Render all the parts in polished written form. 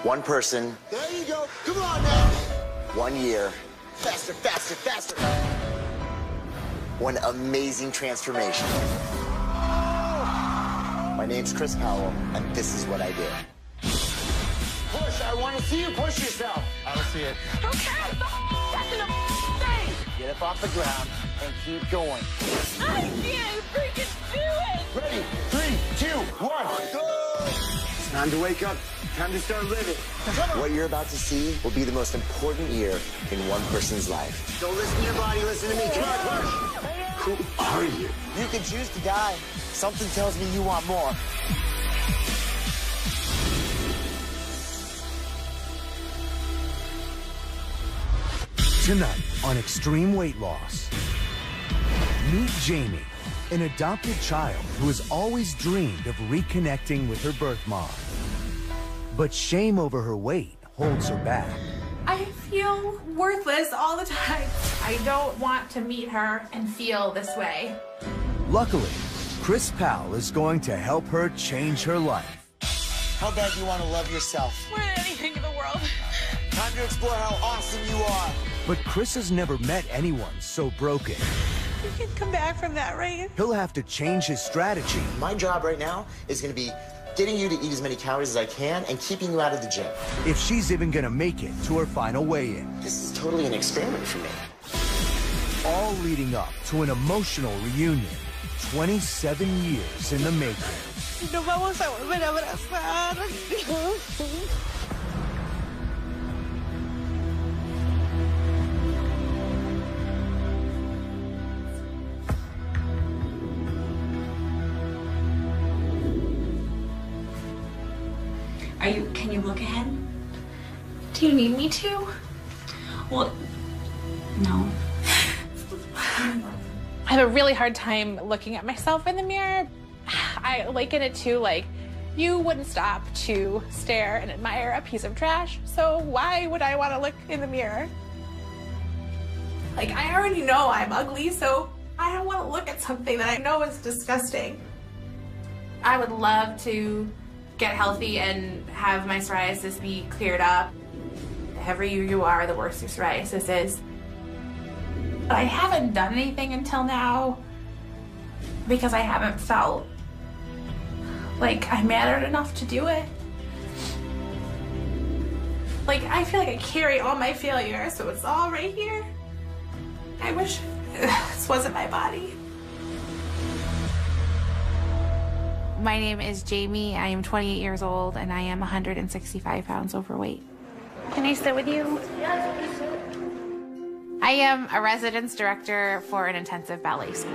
One person. There you go. Come on now. 1 year. Faster, faster, faster. One amazing transformation. My name's Chris Powell, and this is what I do. Push. I want to see you push yourself. I don't see it. Okay, that's an thing. Get up off the ground and keep going. I can't freaking do it. Ready? 3, 2, 1. Go. It's time to wake up. Time to start living. What you're about to see will be the most important year in one person's life. Don't listen to your body. Listen to me. Come on, push. Who are you? You can choose to die. Something tells me you want more. Tonight on Extreme Weight Loss, meet Jami, an adopted child who has always dreamed of reconnecting with her birth mom. But shame over her weight holds her back. I feel worthless all the time. I don't want to meet her and feel this way. Luckily, Chris Powell is going to help her change her life. How bad do you want to love yourself? More than anything in the world. Time to explore how awesome you are. But Chris has never met anyone so broken. You can come back from that, right? He'll have to change his strategy. My job right now is going to be getting you to eat as many calories as I can and keeping you out of the gym. If she's even gonna make it to her final weigh-in. This is totally an experiment for me. All leading up to an emotional reunion. 27 years in the making. No vamos a volver a abrazar. Can you look ahead? Do you need me to? Well, no. I have a really hard time looking at myself in the mirror. I liken it to, like, you wouldn't stop to stare and admire a piece of trash, so why would I want to look in the mirror? Like, I already know I'm ugly, so I don't want to look at something that I know is disgusting. I would love to get healthy and have my psoriasis be cleared up. The heavier you are, the worse your psoriasis is. But I haven't done anything until now because I haven't felt like I mattered enough to do it. Like, I feel like I carry all my failure, so it's all right here. I wish this wasn't my body. My name is Jami. I am 28 years old, and I am 165 pounds overweight. Can I sit with you? I am a residence director for an intensive ballet school.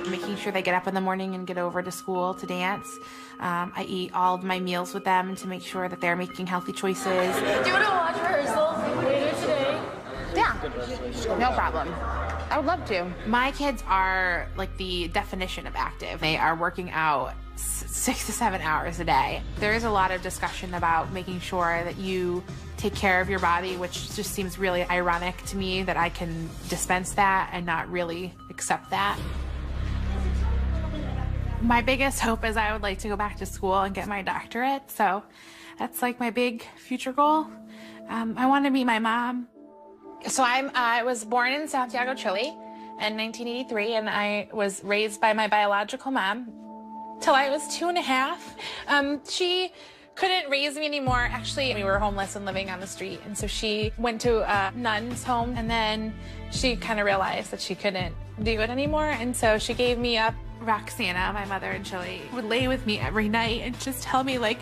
Making sure they get up in the morning and get over to school to dance. I eat all of my meals with them to make sure that they're making healthy choices. Do you want to watch rehearsals later today? Yeah, no problem. I would love to. My kids are like the definition of active. They are working out 6 to 7 hours a day. There is a lot of discussion about making sure that you take care of your body, which just seems really ironic to me that I can dispense that and not really accept that. My biggest hope is I would like to go back to school and get my doctorate, so that's like my big future goal. I want to meet my mom. So I was born in Santiago, Chile in 1983, and I was raised by my biological mom till I was 2.5. She couldn't raise me anymore. Actually, we were homeless and living on the street, and so she went to a nun's home, and then she kind of realized that she couldn't do it anymore, and so she gave me up. Roxana, my mother in Chile, would lay with me every night and just tell me, like,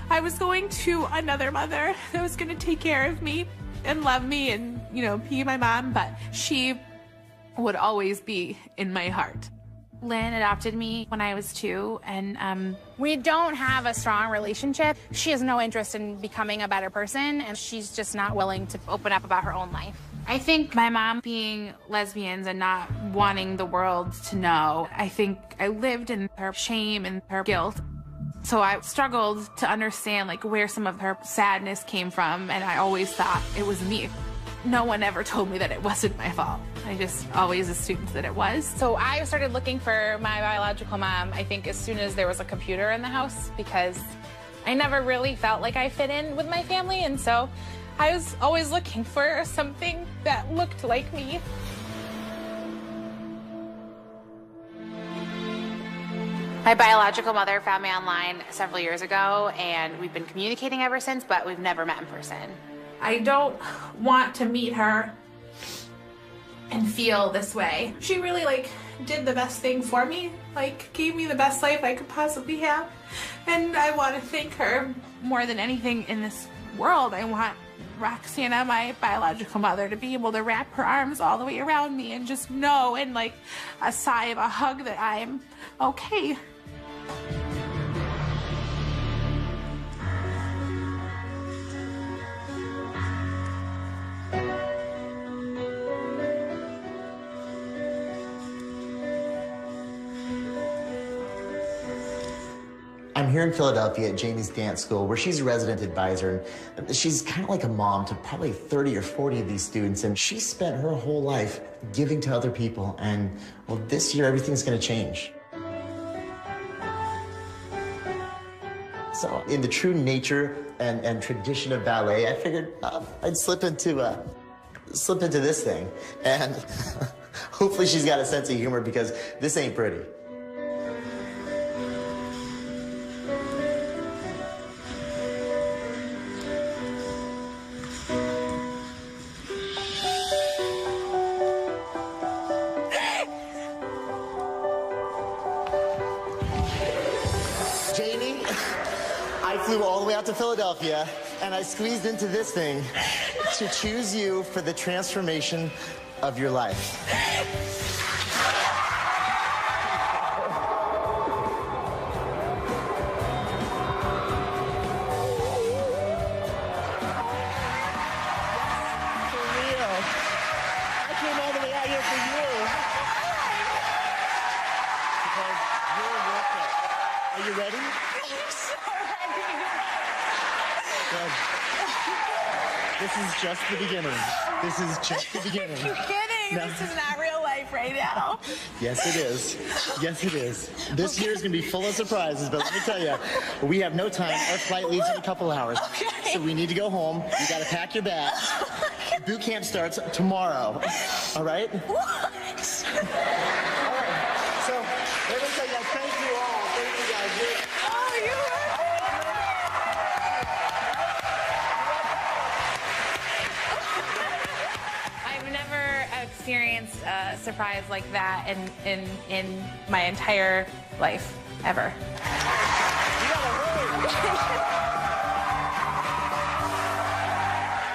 I was going to another mother that was going to take care of me and love me and, you know, be my mom, but she would always be in my heart. Lynn adopted me when I was 2, and we don't have a strong relationship. She has no interest in becoming a better person, and she's just not willing to open up about her own life. I think my mom being lesbians and not wanting the world to know, I think I lived in her shame and her guilt. So I struggled to understand, like, where some of her sadness came from, and I always thought it was me. no one ever told me that it wasn't my fault. I just always assumed that it was. So I started looking for my biological mom, I think, as soon as there was a computer in the house, because I never really felt like I fit in with my family, and so I was always looking for something that looked like me. My biological mother found me online several years ago, and we've been communicating ever since, but we've never met in person. I don't want to meet her and feel this way. She really did the best thing for me, gave me the best life I could possibly have, and I want to thank her. More than anything in this world, I want Roxana, my biological mother, to be able to wrap her arms all the way around me and just know in a sigh of a hug that I'm okay. I'm here in Philadelphia at Jami's dance school, where she's a resident advisor. And she's kind of like a mom to probably 30 or 40 of these students, and she spent her whole life giving to other people. And, well, this year, everything's going to change. So, in the true nature and tradition of ballet, I figured I'd slip into this thing. And hopefully she's got a sense of humor, because this ain't pretty. Jami, I flew all the way out to Philadelphia, and I squeezed into this thing to choose you for the transformation of your life. For real. I came all the way out here for you. Because you're worth it. Are you ready? I'm so ready. Good. This is just the beginning. This is just the beginning. You're kidding. No. This is not real life right now. Yes, it is. Yes, it is. This year is going to be full of surprises, but let me tell you, we have no time. Our flight leaves in a couple hours. Okay. So we need to go home. You got to pack your bags. Boot camp starts tomorrow. All right? What? All right. So let me tell you, thank you all. Thank you guys. Oh, you I've never experienced a surprise like that in my entire life, ever.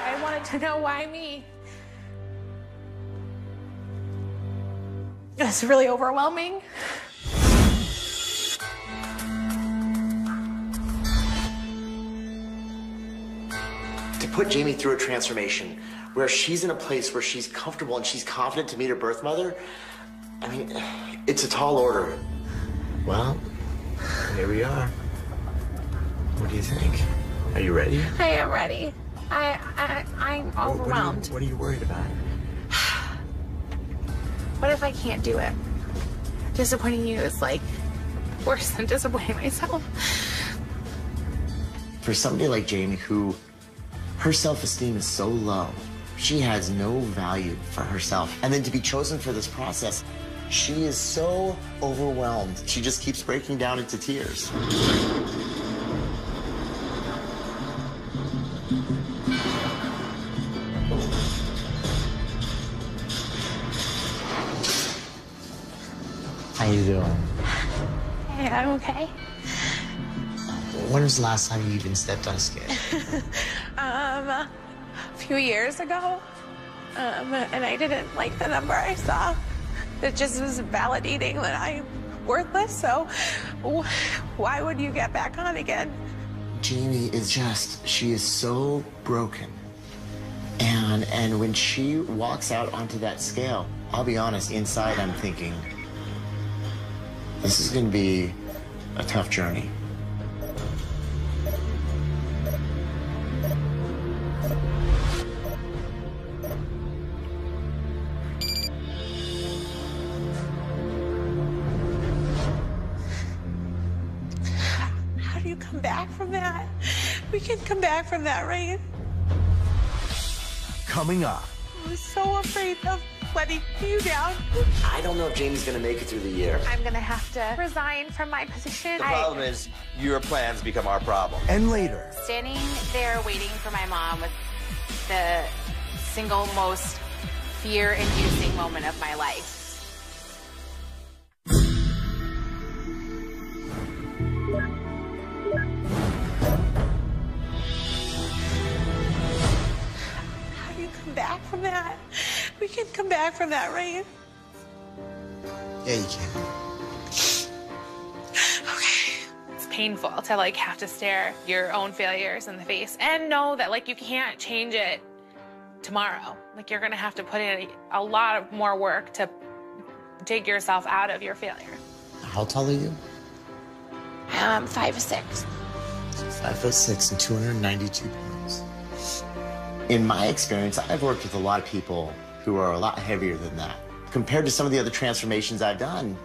I wanted to know why me. It's really overwhelming. To put Jami through a transformation where she's in a place where she's comfortable and she's confident to meet her birth mother, I mean, it's a tall order. Well, here we are. What do you think? Are you ready? I am ready. I'm overwhelmed. What are you worried about? What if I can't do it? Disappointing you is worse than disappointing myself. For somebody like Jami, who her self-esteem is so low, she has no value for herself. And then to be chosen for this process, she is so overwhelmed. She just keeps breaking down into tears. How you doing? Hey, I'm okay. When was the last time you even stepped on a scale? A few years ago, and I didn't like the number I saw. It just was validating that I'm worthless, so why would you get back on again? Jami is she is so broken. And when she walks out onto that scale, I'll be honest, inside I'm thinking, this is going to be a tough journey. you come back from that? We can come back from that, right? Coming up. I was so afraid of letting you down. I don't know if Jamie's gonna make it through the year. I'm gonna have to resign from my position. The problem is your plans become our problem. And later. Standing there waiting for my mom was the single most fear-inducing moment of my life. How do you come back from that? We can come back from that, right? Yeah, you can. It's painful to like have to stare your own failures in the face and know that like you can't change it tomorrow. Like you're gonna have to put in a lot of more work to dig yourself out of your failure. How tall are you? 5'6". 5'6" and 292 pounds. In my experience, I've worked with a lot of people who are a lot heavier than that. Compared to some of the other transformations I've done,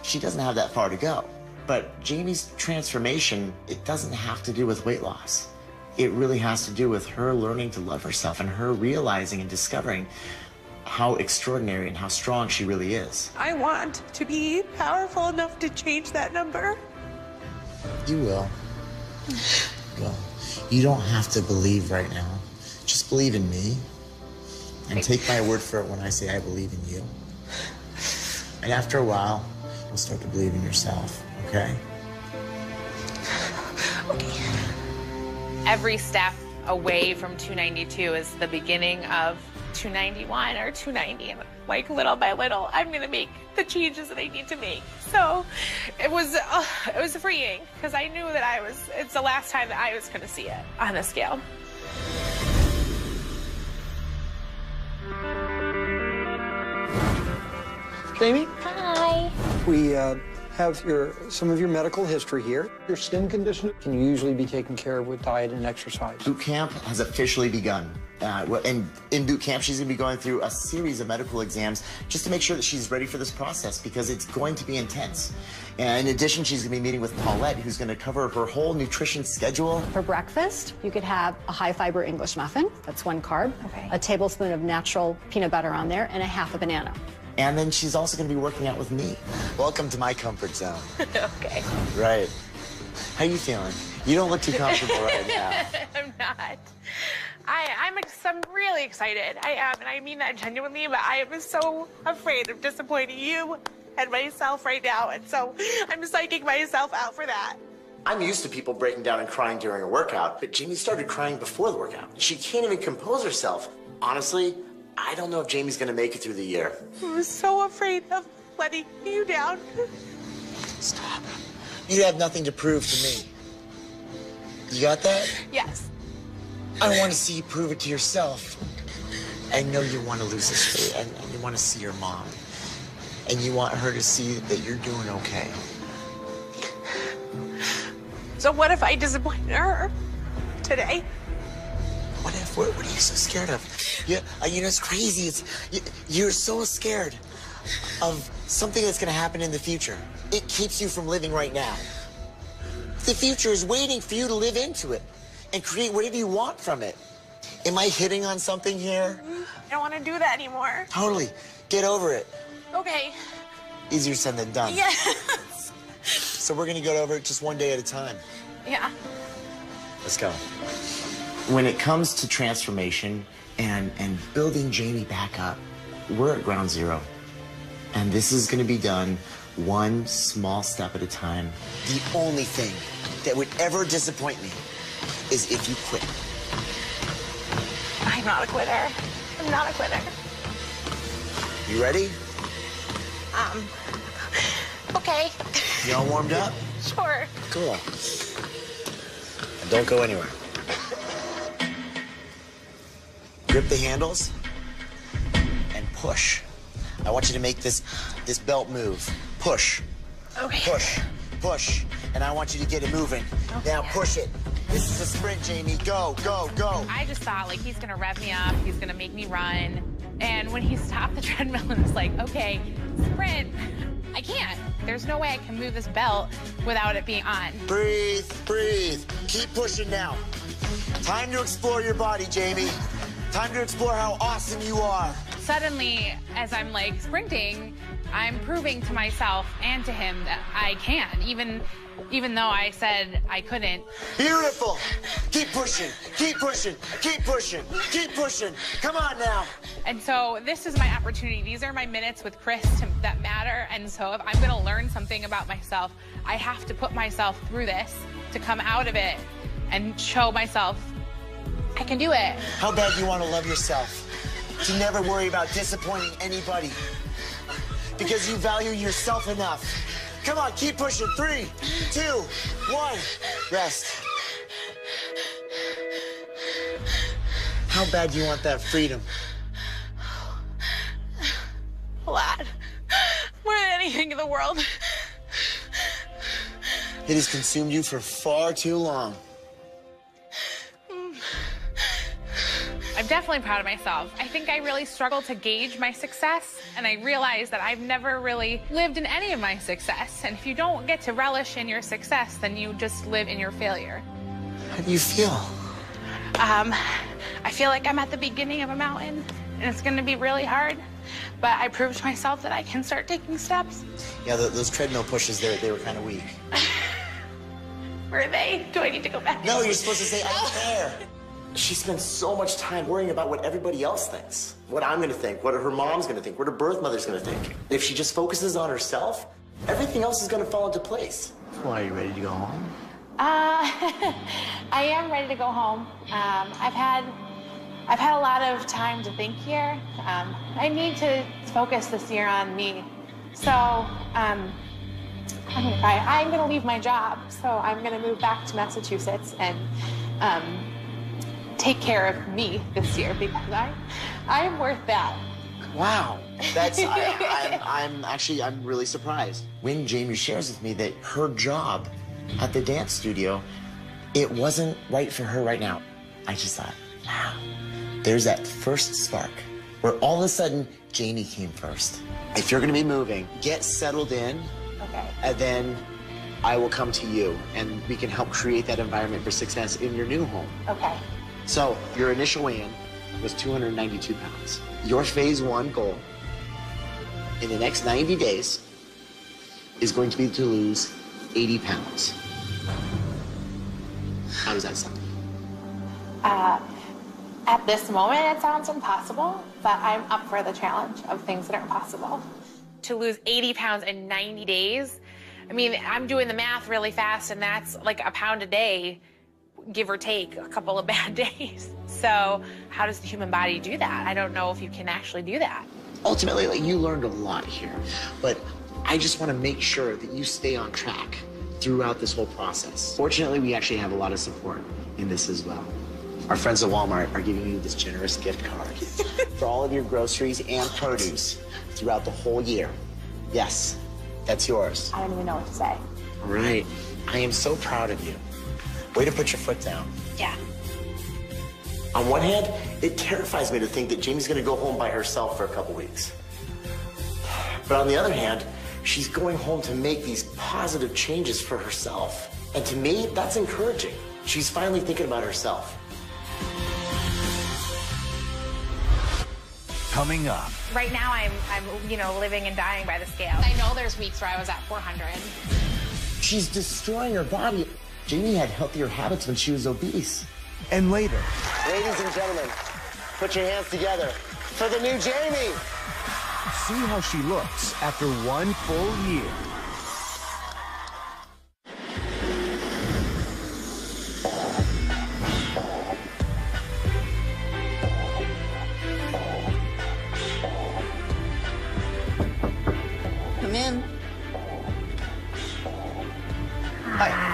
she doesn't have that far to go. But Jamie's transformation, it doesn't have to do with weight loss. It really has to do with her learning to love herself and her realizing and discovering how extraordinary and how strong she really is. I want to be powerful enough to change that number. You will. Well, you don't have to believe right now. Just believe in me. And take my word for it when I say I believe in you. And after a while, you'll start to believe in yourself, okay? Okay. Every step away from 292 is the beginning of 291 or 290. And like little by little, I'm gonna make the changes that I need to make. So it was freeing because I knew that it's the last time that I was gonna see it on the scale. Jami? Hi. We have some of your medical history here. Your skin condition can usually be taken care of with diet and exercise. Boot camp has officially begun. And in boot camp, she's going to be going through a series of medical exams just to make sure that she's ready for this process because it's going to be intense. And in addition, she's going to be meeting with Paulette, who's going to cover her whole nutrition schedule. For breakfast, you could have a high-fiber English muffin. That's 1 carb. Okay. A tablespoon of natural peanut butter on there, and a half a banana. And then she's also going to be working out with me. Welcome to my comfort zone. Okay. Right. How you feeling? You don't look too comfortable right now. I'm not. I'm really excited. I am, and I mean that genuinely, but I am so afraid of disappointing you and myself right now, and so I'm psyching myself out for that. I'm used to people breaking down and crying during a workout, but Jamie started crying before the workout. She can't even compose herself. Honestly, I don't know if Jamie's gonna make it through the year. I was so afraid of letting you down. Stop. You have nothing to prove to me. You got that? Yes. I want to see you prove it to yourself. I know you want to lose this weight, and you want to see your mom. And you want her to see that you're doing okay. So what if I disappoint her today? What if? What are you so scared of? You know, it's crazy. You're so scared of something that's going to happen in the future. It keeps you from living right now. The future is waiting for you to live into it and create whatever you want from it. Am I hitting on something here? I don't want to do that anymore. Totally. Get over it. Okay. Easier said than done. Yes. So we're going to go over it just one day at a time. Yeah. Let's go. When it comes to transformation and building Jami back up, we're at ground zero. And this is going to be done one small step at a time. The only thing that would ever disappoint me is if you quit. I'm not a quitter. I'm not a quitter. You ready? Okay. You all warmed up? Sure. Cool. And don't go anywhere. Grip the handles and push. I want you to make this belt move. Push. Okay. Push. Push. And I want you to get it moving. Okay. Now push it. This is a sprint, Jami. Go, go, go. I just thought, like, he's gonna rev me up, he's gonna make me run. And when he stopped the treadmill and was like, okay, sprint, I can't. There's no way I can move this belt without it being on. Breathe, breathe. Keep pushing now. Time to explore your body, Jami. Time to explore how awesome you are. Suddenly, as I'm like sprinting, I'm proving to myself and to him that I can, even though I said I couldn't. Beautiful. Keep pushing, keep pushing, keep pushing, keep pushing. Come on now. And so this is my opportunity. These are my minutes with Chris that matter. And so if I'm gonna learn something about myself, I have to put myself through this to come out of it and show myself I can do it. How bad do you want to love yourself? To never worry about disappointing anybody. Because you value yourself enough. Come on, keep pushing. 3, 2, 1. Rest. How bad do you want that freedom? A lot. More than anything in the world. It has consumed you for far too long. I'm definitely proud of myself. I think I really struggle to gauge my success, and I realize that I've never really lived in any of my success. And if you don't get to relish in your success, then you just live in your failure. How do you feel? I feel like I'm at the beginning of a mountain, and it's gonna be really hard, but I proved to myself that I can start taking steps. Yeah, those treadmill pushes, they were kind of weak. Were they? Do I need to go back? No, you're supposed to say, I'm there. She spends so much time worrying about what everybody else thinks. What I'm gonna think, what her mom's gonna think, what her birth mother's gonna think. If she just focuses on herself, everything else is gonna fall into place. Well, are you ready to go home? I am ready to go home. I've had a lot of time to think here. I need to focus this year on me. So, I'm gonna cry. I'm gonna leave my job. So I'm gonna move back to Massachusetts and take care of me this year because I'm worth that. Wow, that's, I'm really surprised. When Jami shares with me that her job at the dance studio, it wasn't right for her right now, I just thought, wow, there's that first spark where all of a sudden Jami came first. If you're gonna be moving, get settled in, okay, and then I will come to you and we can help create that environment for success in your new home. Okay. So your initial weigh-in was 292 pounds. Your phase 1 goal in the next 90 days is going to be to lose 80 pounds. How does that sound? At this moment, it sounds impossible, but I'm up for the challenge of things that are impossible. To lose 80 pounds in 90 days, I mean, I'm doing the math really fast, and that's like a pound a day, give or take a couple of bad days. So how does the human body do that? I don't know if you can actually do that. Ultimately, like, you learned a lot here, but I just want to make sure that you stay on track throughout this whole process. Fortunately, we actually have a lot of support in this as well. Our friends at Walmart are giving you this generous gift card for all of your groceries and produce throughout the whole year. Yes, that's yours. I don't even know what to say. All right. I am so proud of you. Way to put your foot down. Yeah. On one hand, it terrifies me to think that Jami's gonna go home by herself for a couple weeks. But on the other hand, she's going home to make these positive changes for herself. And to me, that's encouraging. She's finally thinking about herself. Coming up. Right now, I'm living and dying by the scale. I know there's weeks where I was at 400. She's destroying her body. Jami had healthier habits when she was obese. And later. Ladies and gentlemen, put your hands together for the new Jami. See how she looks after 1 full year. Come in. Hi.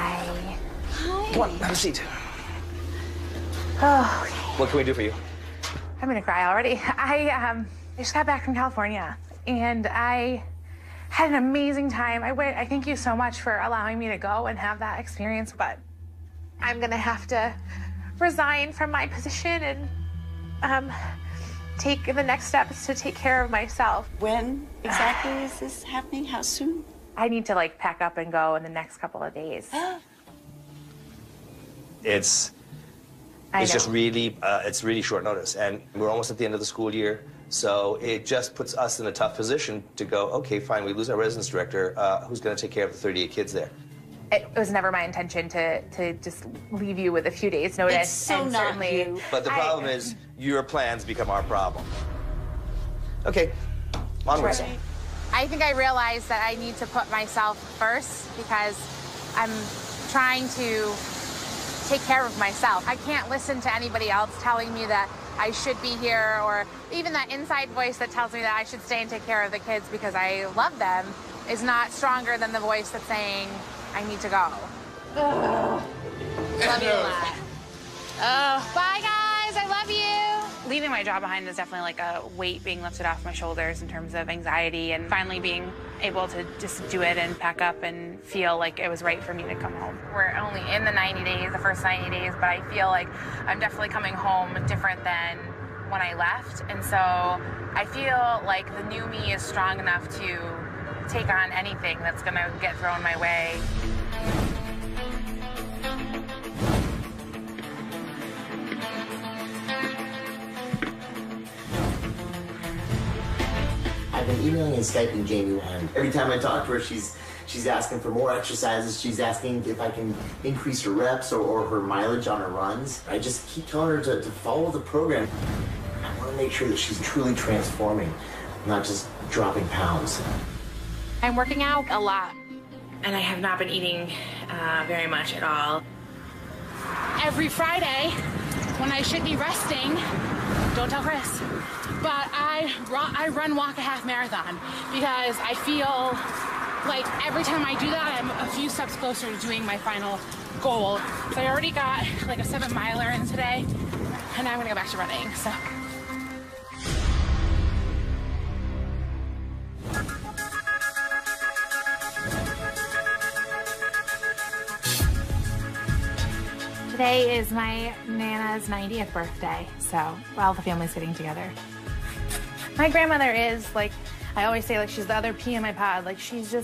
Come on, have a seat. Oh, okay. What can we do for you? I'm gonna cry already. I just got back from California, and I had an amazing time. I thank you so much for allowing me to go and have that experience, but I'm gonna have to resign from my position and take the next steps to take care of myself. When exactly is this happening? How soon? I need to like pack up and go in the next couple of days. It's just really, it's really short notice, and we're almost at the end of the school year, so it just puts us in a tough position to go, okay, fine, we lose our residence director, who's going to take care of the 38 kids there? It was never my intention to just leave you with a few days' notice. It's so and not certainly, you. But the problem is, your plans become our problem. Okay, onwards. Right. I think I realized that I need to put myself first because I'm trying to take care of myself. I can't listen to anybody else telling me that I should be here, or even that inside voice that tells me that I should stay and take care of the kids because I love them is not stronger than the voice that's saying I need to go. Love you a lot. Bye, guys. I love you. Leaving my job behind is definitely like a weight being lifted off my shoulders in terms of anxiety, and finally being able to just do it and pack up and feel like it was right for me to come home. We're only in the 90 days, the first 90 days, but I feel like I'm definitely coming home different than when I left. And so I feel like the new me is strong enough to take on anything that's gonna get thrown my way. I've been emailing and Skyping Jamie, and every time I talk to her, she's asking for more exercises. She's asking if I can increase her reps or her mileage on her runs. I just keep telling her to follow the program. I want to make sure that she's truly transforming, not just dropping pounds. I'm working out a lot, and I have not been eating very much at all. Every Friday, when I should be resting, don't tell Chris, but I run, walk a half marathon because I feel like every time I do that, I'm a few steps closer to doing my final goal. So I already got like a 7-miler in today, and now I'm gonna go back to running, so. Today is my Nana's 90th birthday, so all the family's getting together. My grandmother is, like, I always say, like, she's the other pea in my pod. Like, she's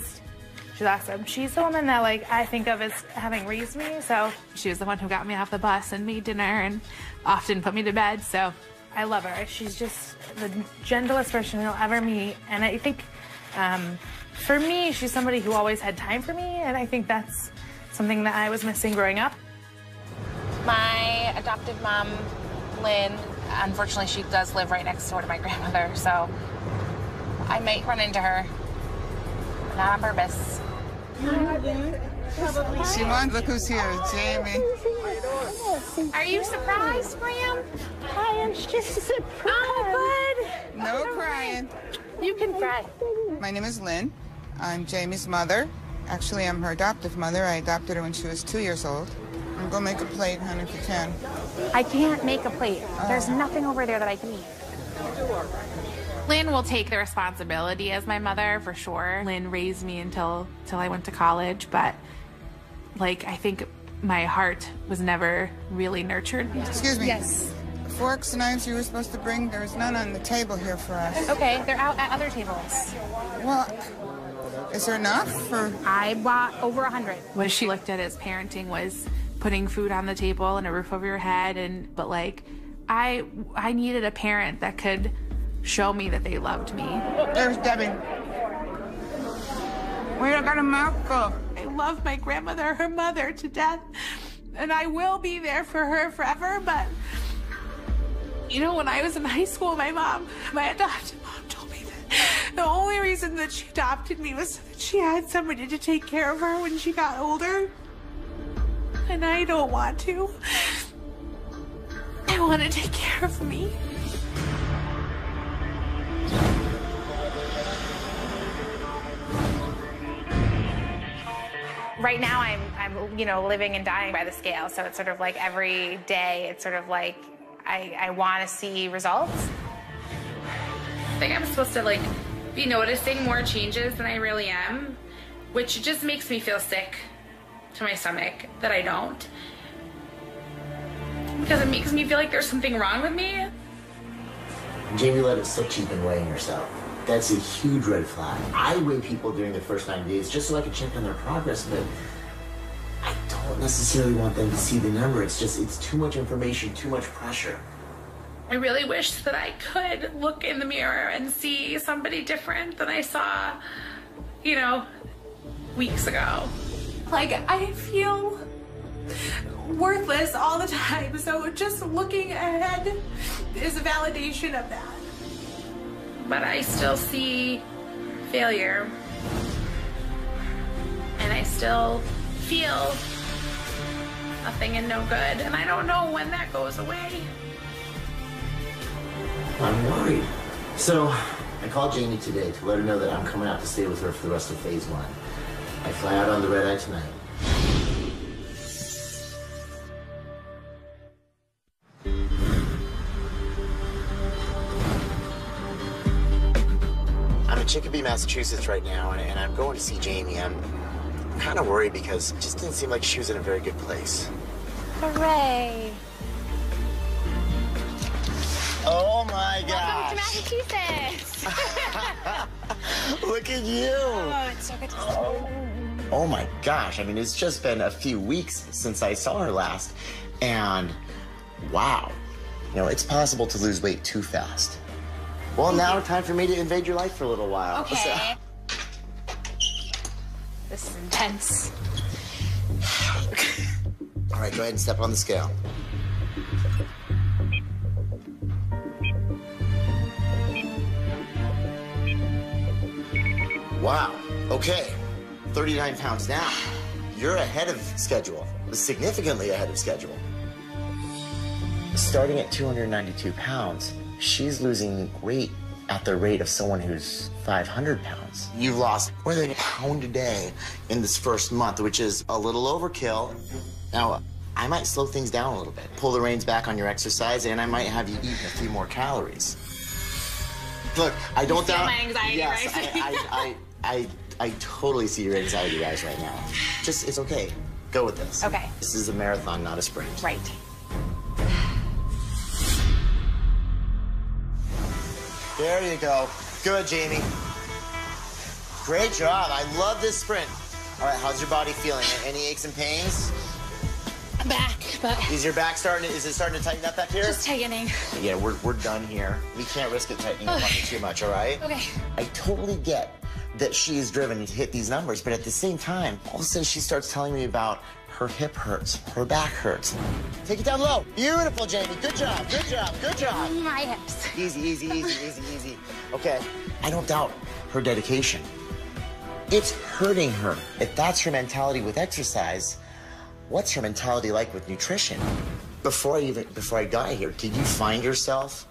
awesome. She's the woman that, like, I think of as having raised me, so she was the one who got me off the bus and made dinner and often put me to bed, so I love her. She's just the gentlest person you'll ever meet, and I think, for me, she's somebody who always had time for me, and I think that's something that I was missing growing up. My adoptive mom, Lynn, unfortunately, she does live right next door to my grandmother, so I might run into her, but not on purpose. Simone, look who's here, Jami. Are you surprised, Graham? I am just surprised. Oh, bud. No crying. You can cry. My name is Lynn. I'm Jami's mother. Actually, I'm her adoptive mother. I adopted her when she was 2 years old. I'm gonna make a plate, honey, if you can. I can't make a plate. There's nothing over there that I can eat. Lynn will take the responsibility as my mother, for sure. Lynn raised me until I went to college, but, like, I think my heart was never really nurtured. Excuse me. Yes. Forks, knives you were supposed to bring, there's none on the table here for us. Okay, they're out at other tables. Well, is there enough for? I bought over 100. What she looked at as parenting was putting food on the table and a roof over your head, but like I needed a parent that could show me that they loved me. There's Debbie. We got a mouthful. I love my grandmother, her mother, to death, and I will be there for her forever. But you know, when I was in high school, my adopted mom told me that the only reason that she adopted me was so that she had somebody to take care of her when she got older. And I don't want to. I want to take care of me. Right now I'm you know, living and dying by the scale, so it's sort of like every day it's sort of like I want to see results. I think I'm supposed to like be noticing more changes than I really am, which just makes me feel sick to my stomach that I don't, because it makes me feel like there's something wrong with me. Jamie let it slip she's been weighing herself. That's a huge red flag. I weigh people during the first 90 days just so I can check on their progress, but I don't necessarily want them to see the number. It's too much information, too much pressure. I really wish that I could look in the mirror and see somebody different than I saw, you know, weeks ago. Like, I feel worthless all the time, so just looking ahead is a validation of that. But I still see failure. And I still feel nothing and no good. And I don't know when that goes away. I'm worried. So I called Jamie today to let her know that I'm coming out to stay with her for the rest of phase 1. I fly out on the red eye tonight. I'm in Chicopee, Massachusetts right now, and I'm going to see Jamie. I'm kind of worried because it just didn't seem like she was in a very good place. Hooray! Oh my Welcome gosh! to Massachusetts! Look at you! Oh, it's so good to see you. Oh my gosh, I mean, it's just been a few weeks since I saw her last, and wow. You know, it's possible to lose weight too fast. Well, now time for me to invade your life for a little while. Okay. This is intense. All right, go ahead and step on the scale. Wow, okay, 39 pounds down. You're ahead of schedule, significantly ahead of schedule. Starting at 292 pounds, she's losing weight at the rate of someone who's 500 pounds. You've lost more than a pound a day in this first month, which is a little overkill. Now, I might slow things down a little bit, pull the reins back on your exercise, and I might have you eat a few more calories. Look, I don't doubt my anxiety, yes, right? I totally see your anxiety rise right now. Just, it's okay. Go with this. Okay. This is a marathon, not a sprint. Right. There you go. Good, Jamie. Great job. I love this sprint. All right, how's your body feeling? Any aches and pains? I'm back, but... Is your back starting to tighten up back here? Just tightening. Yeah, we're done here. We can't risk it tightening up on you too much, all right? Okay. I totally get that she is driven to hit these numbers, but at the same time, all of a sudden she starts telling me about her hip hurts, her back hurts. Take it down low. Beautiful, Jamie. Good job, good job, good job. My hips. Easy, easy, easy, easy, easy. Okay, I don't doubt her dedication. It's hurting her. If that's her mentality with exercise, what's her mentality like with nutrition? Before I got here, did you find yourself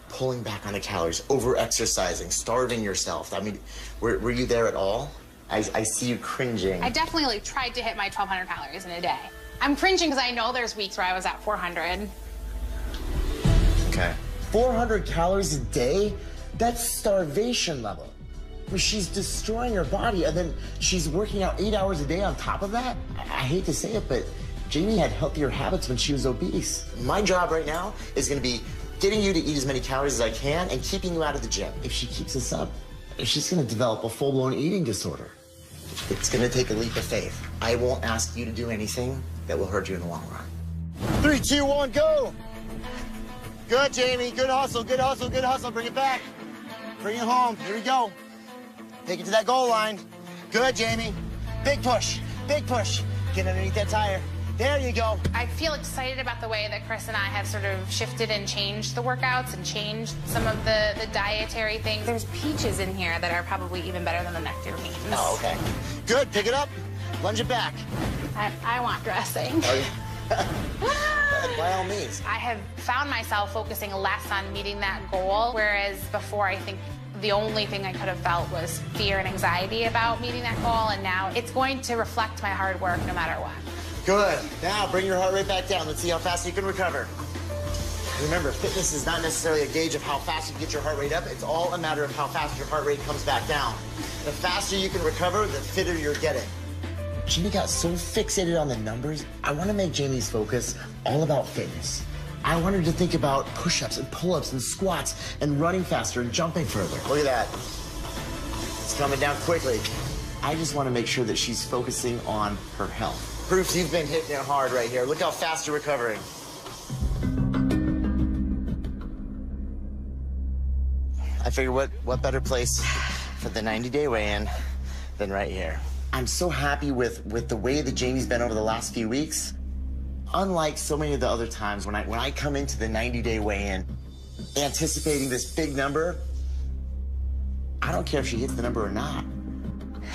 pulling back on the calories, over-exercising, starving yourself? I mean, were you there at all? I see you cringing. I definitely tried to hit my 1,200 calories in a day. I'm cringing because I know there's weeks where I was at 400. Okay. 400 calories a day? That's starvation level. Where she's destroying her body, and then she's working out 8 hours a day on top of that? I hate to say it, but Jamie had healthier habits when she was obese. My job right now is gonna be getting you to eat as many calories as I can and keeping you out of the gym. If she keeps this up, she's gonna develop a full-blown eating disorder. It's gonna take a leap of faith. I won't ask you to do anything that will hurt you in the long run. 3, 2, 1, go! Good, Jamie. Good hustle, good hustle, good hustle. Bring it back. Bring it home. Here we go. Take it to that goal line. Good, Jamie. Big push, big push. Get underneath that tire. There you go. I feel excited about the way that Chris and I have sort of shifted and changed the workouts and changed some of the dietary things. There's peaches in here that are probably even better than the nectarines. Oh, okay. Good, pick it up. Lunge it back. I want dressing. By all means. I have found myself focusing less on meeting that goal, whereas before I think the only thing I could have felt was fear and anxiety about meeting that goal, and now it's going to reflect my hard work no matter what. Good. Now bring your heart rate back down. Let's see how fast you can recover. Remember, fitness is not necessarily a gauge of how fast you can get your heart rate up. It's all a matter of how fast your heart rate comes back down. The faster you can recover, the fitter you're getting. Jamie got so fixated on the numbers. I want to make Jamie's focus all about fitness. I want her to think about push-ups and pull-ups and squats and running faster and jumping further. Look at that. It's coming down quickly. I just want to make sure that she's focusing on her health. Proofs you've been hitting it hard right here. Look how fast you're recovering. I figured what better place for the 90-day weigh-in than right here. I'm so happy with the way that Jami's been over the last few weeks. Unlike so many of the other times when I come into the 90-day weigh-in anticipating this big number, I don't care if she hits the number or not.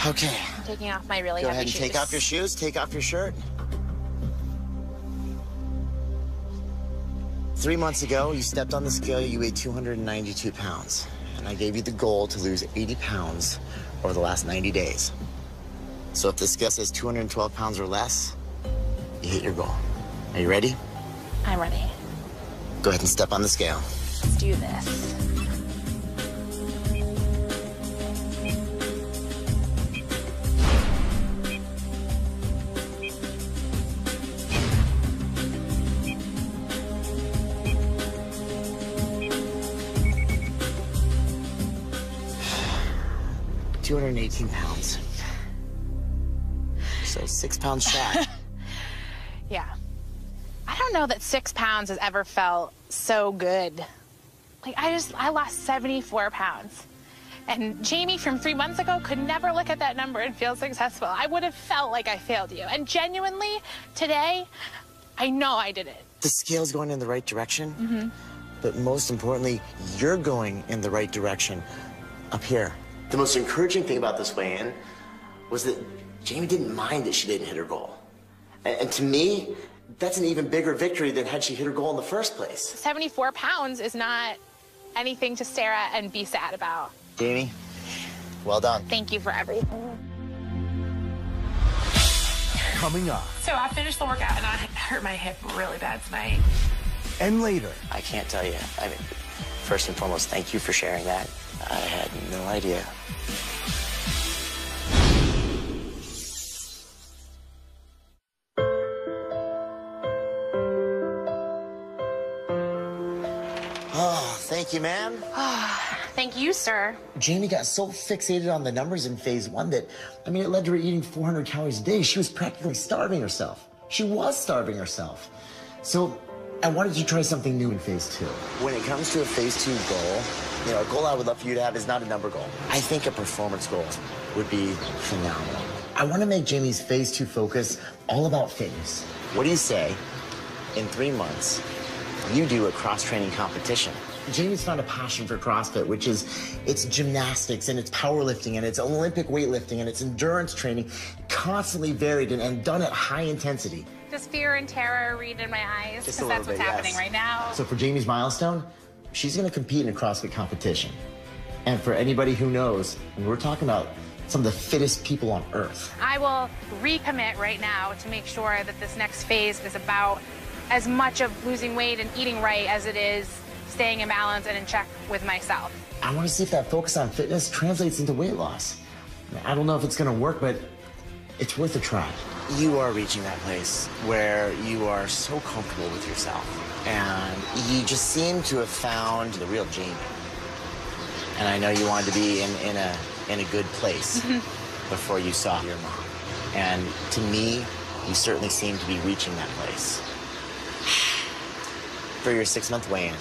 Okay. I'm taking off my really Go heavy ahead and shoes. take off your shoes, take off your shirt. 3 months ago, you stepped on the scale, you weighed 292 pounds. And I gave you the goal to lose 80 pounds over the last 90 days. So if the scale says 212 pounds or less, you hit your goal. Are you ready? I'm ready. Go ahead and step on the scale. Let's do this. $218 pounds. So 6 pounds shy. Yeah. I don't know that 6 pounds has ever felt so good. Like, I lost 74 pounds. And Jami from 3 months ago could never look at that number and feel successful. I would have felt like I failed you. And genuinely, today, I know I did it. The scale's going in the right direction, but most importantly, you're going in the right direction up here. The most encouraging thing about this weigh-in was that Jami didn't mind that she didn't hit her goal. And to me, that's an even bigger victory than had she hit her goal in the first place. 74 pounds is not anything to stare at and be sad about. Jami, well done. Thank you for everything. Coming up. So I finished the workout and I hurt my hip really bad tonight. And later. I can't tell you. I mean, first and foremost, thank you for sharing that. I had no idea. Oh, thank you, ma'am. Thank you, sir. Jami got so fixated on the numbers in phase 1 that, I mean, it led to her eating 400 calories a day. She was practically starving herself. She was starving herself. So I wanted to try something new in phase 2. When it comes to a phase 2 goal, you know, a goal I would love for you to have is not a number goal. I think a performance goal would be phenomenal. I want to make Jami's phase 2 focus all about fitness. What do you say, in 3 months, you do a cross-training competition? Jami's found a passion for CrossFit, which is it's gymnastics and it's powerlifting and it's Olympic weightlifting and it's endurance training, constantly varied and done at high intensity. Does fear and terror read in my eyes? Just Because that's what's happening right now. So for Jami's milestone, she's going to compete in a CrossFit competition. And for anybody who knows, and we're talking about some of the fittest people on earth. I will recommit right now to make sure that this next phase is about as much of losing weight and eating right as it is staying in balance and in check with myself. I want to see if that focus on fitness translates into weight loss. I don't know if it's going to work, but it's worth a try. You are reaching that place where you are so comfortable with yourself, and you just seem to have found the real Jami. And I know you wanted to be in a good place before you saw your mom. And to me, you certainly seem to be reaching that place. For your 6-month weigh-in,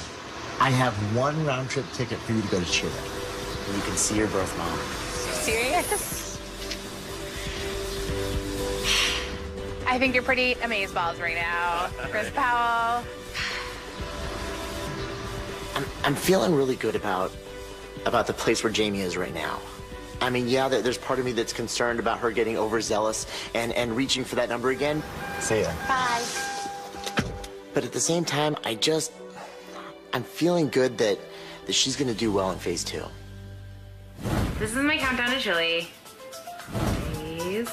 I have 1 round-trip ticket for you to go to Chile, where you can see your birth mom. Serious? I think you're pretty amazeballs right now, Chris Powell. I'm feeling really good about the place where Jami is right now. I mean, yeah, there's part of me that's concerned about her getting overzealous and reaching for that number again. See ya. Bye. But at the same time, I'm feeling good that she's gonna do well in phase 2. This is my countdown to Chile. Phase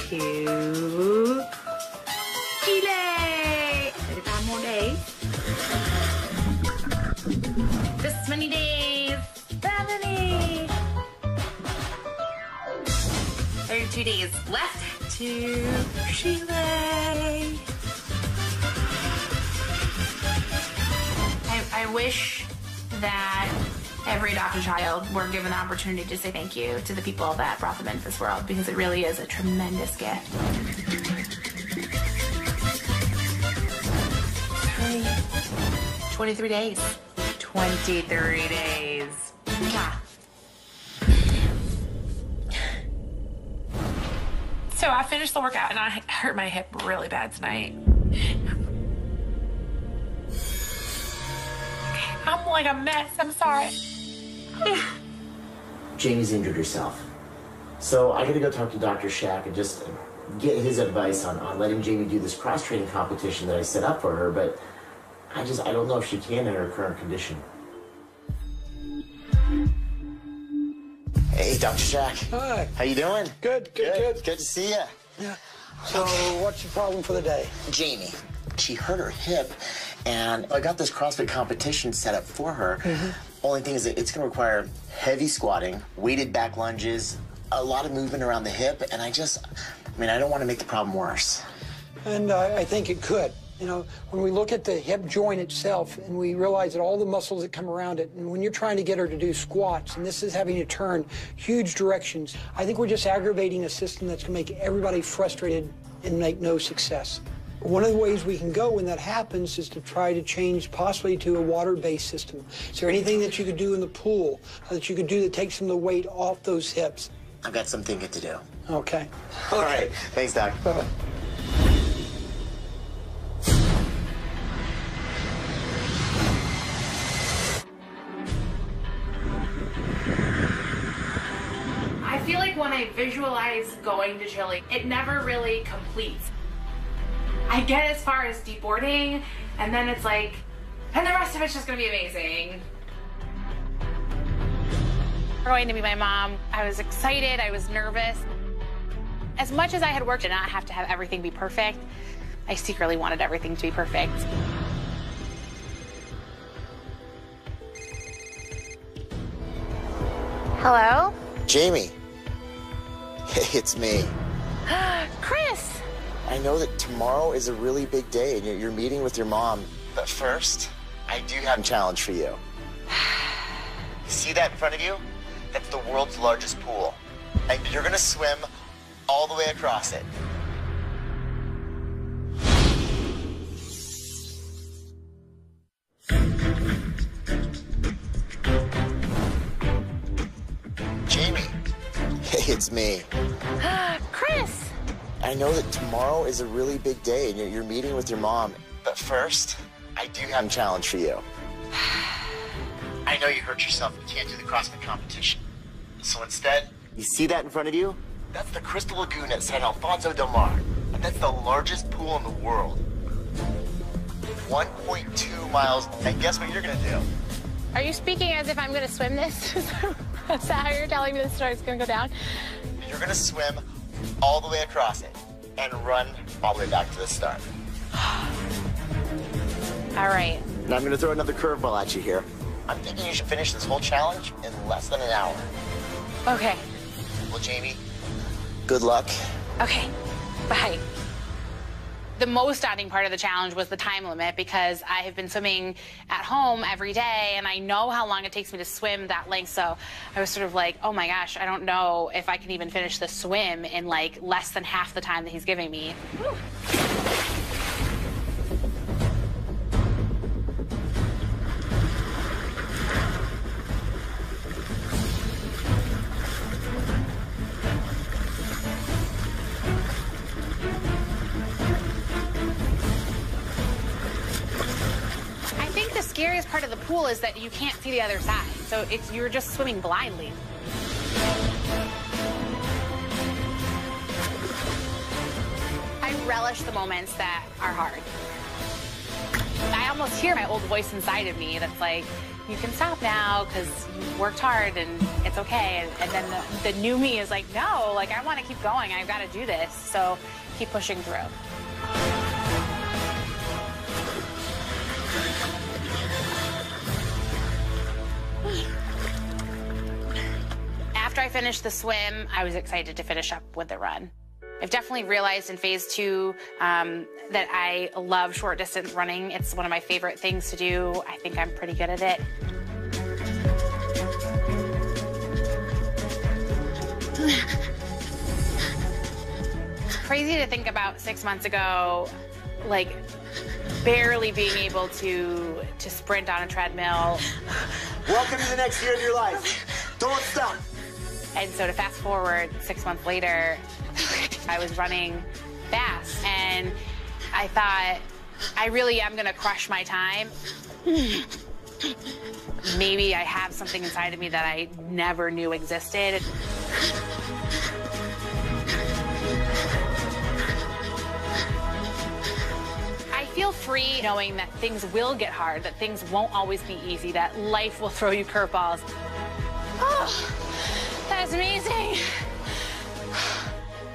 2. Chile! 35 more days. This many days. 70. 32 days left to Chile. wish that every adopted child were given the opportunity to say thank you to the people that brought them into this world, because it really is a tremendous gift. 23 days. 23 days. Mwah. So I finished the workout and I hurt my hip really bad tonight. I'm like a mess. I'm sorry. Jamie's injured herself. So I gotta go talk to Dr. Shack and just get his advice on letting Jamie do this cross-training competition that I set up for her, but I don't know if she can in her current condition. Hey, Dr. Shack. Hi. How you doing? Good. Good to see you. Yeah. So what's your problem for the day? Jamie, she hurt her hip, and I got this CrossFit competition set up for her. Only thing is that it's gonna require heavy squatting, weighted back lunges, a lot of movement around the hip, and I don't want to make the problem worse. And I think it could. You know, when we look at the hip joint itself and we realize that all the muscles that come around it, and when you're trying to get her to do squats, and this is having to turn huge directions, I think we're just aggravating a system that's going to make everybody frustrated and make no success. One of the ways we can go when that happens is to try to change possibly to a water-based system. Is there anything that you could do in the pool that you could do that takes some of the weight off those hips? I've got some thinking to do. Okay. All right. Thanks, Doc. Bye-bye. I feel like when I visualize going to Chile, it never really completes. I get as far as deboarding, and then it's like, and the rest of it's just gonna be amazing. Going to meet my mom, I was excited, I was nervous. As much as I had worked to not have to have everything be perfect, I secretly wanted everything to be perfect. Hello? Jamie. Hey, it's me. Chris! I know that tomorrow is a really big day and you're meeting with your mom. But first, I do have a challenge for you. You see that in front of you? That's the world's largest pool. And you're gonna swim all the way across it. Jamie. Hey, it's me. Chris! I know that tomorrow is a really big day and you're meeting with your mom. But first, I do have a challenge for you. I know you hurt yourself and can't do the CrossFit competition. So instead, you see that in front of you? That's the Crystal Lagoon at San Alfonso del Mar. And that's the largest pool in the world. 1.2 miles. And guess what you're gonna do? Are you speaking as if I'm going to swim this? Is that how you're telling me the story's going to go down? You're gonna swim all the way across it and run all the way back to the start. All right. And I'm gonna throw another curveball at you here. I'm thinking you should finish this whole challenge in less than an hour. Okay. Well, Jamie, good luck. Okay. Bye. The most daunting part of the challenge was the time limit, because I have been swimming at home every day and I know how long it takes me to swim that length. So I was sort of like, oh my gosh, I don't know if I can even finish the swim in like less than half the time that he's giving me. Whew. The scariest part of the pool is that you can't see the other side, so you're just swimming blindly. I relish the moments that are hard. I almost hear my old voice inside of me that's like, you can stop now because you worked hard and it's okay. And then the new me is like, no, like I want to keep going. I've got to do this. So keep pushing through. After I finished the swim, I was excited to finish up with the run. I've definitely realized in phase 2 that I love short distance running. It's one of my favorite things to do. I think I'm pretty good at it. It's crazy to think about 6 months ago, like barely being able to sprint on a treadmill. Welcome to the next year of your life. Don't stop. And so to fast forward 6 months later, I was running fast, and I thought, I really am gonna crush my time. Maybe I have something inside of me that I never knew existed. I feel free knowing that things will get hard, that things won't always be easy, that life will throw you curveballs. Oh, that's amazing.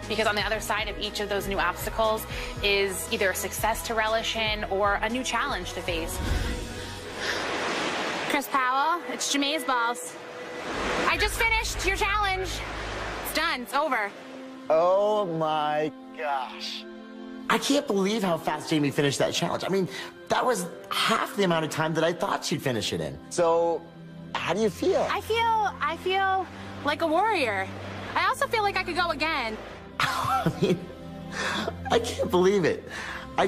Because on the other side of each of those new obstacles is either a success to relish in or a new challenge to face. Chris Powell, it's Jami's balls. I just finished your challenge. It's done, it's over. Oh my gosh. I can't believe how fast Jami finished that challenge. I mean, that was half the amount of time that I thought she'd finish it in. So, how do you feel? I feel like a warrior. I also feel like I could go again. I mean, I can't believe it. I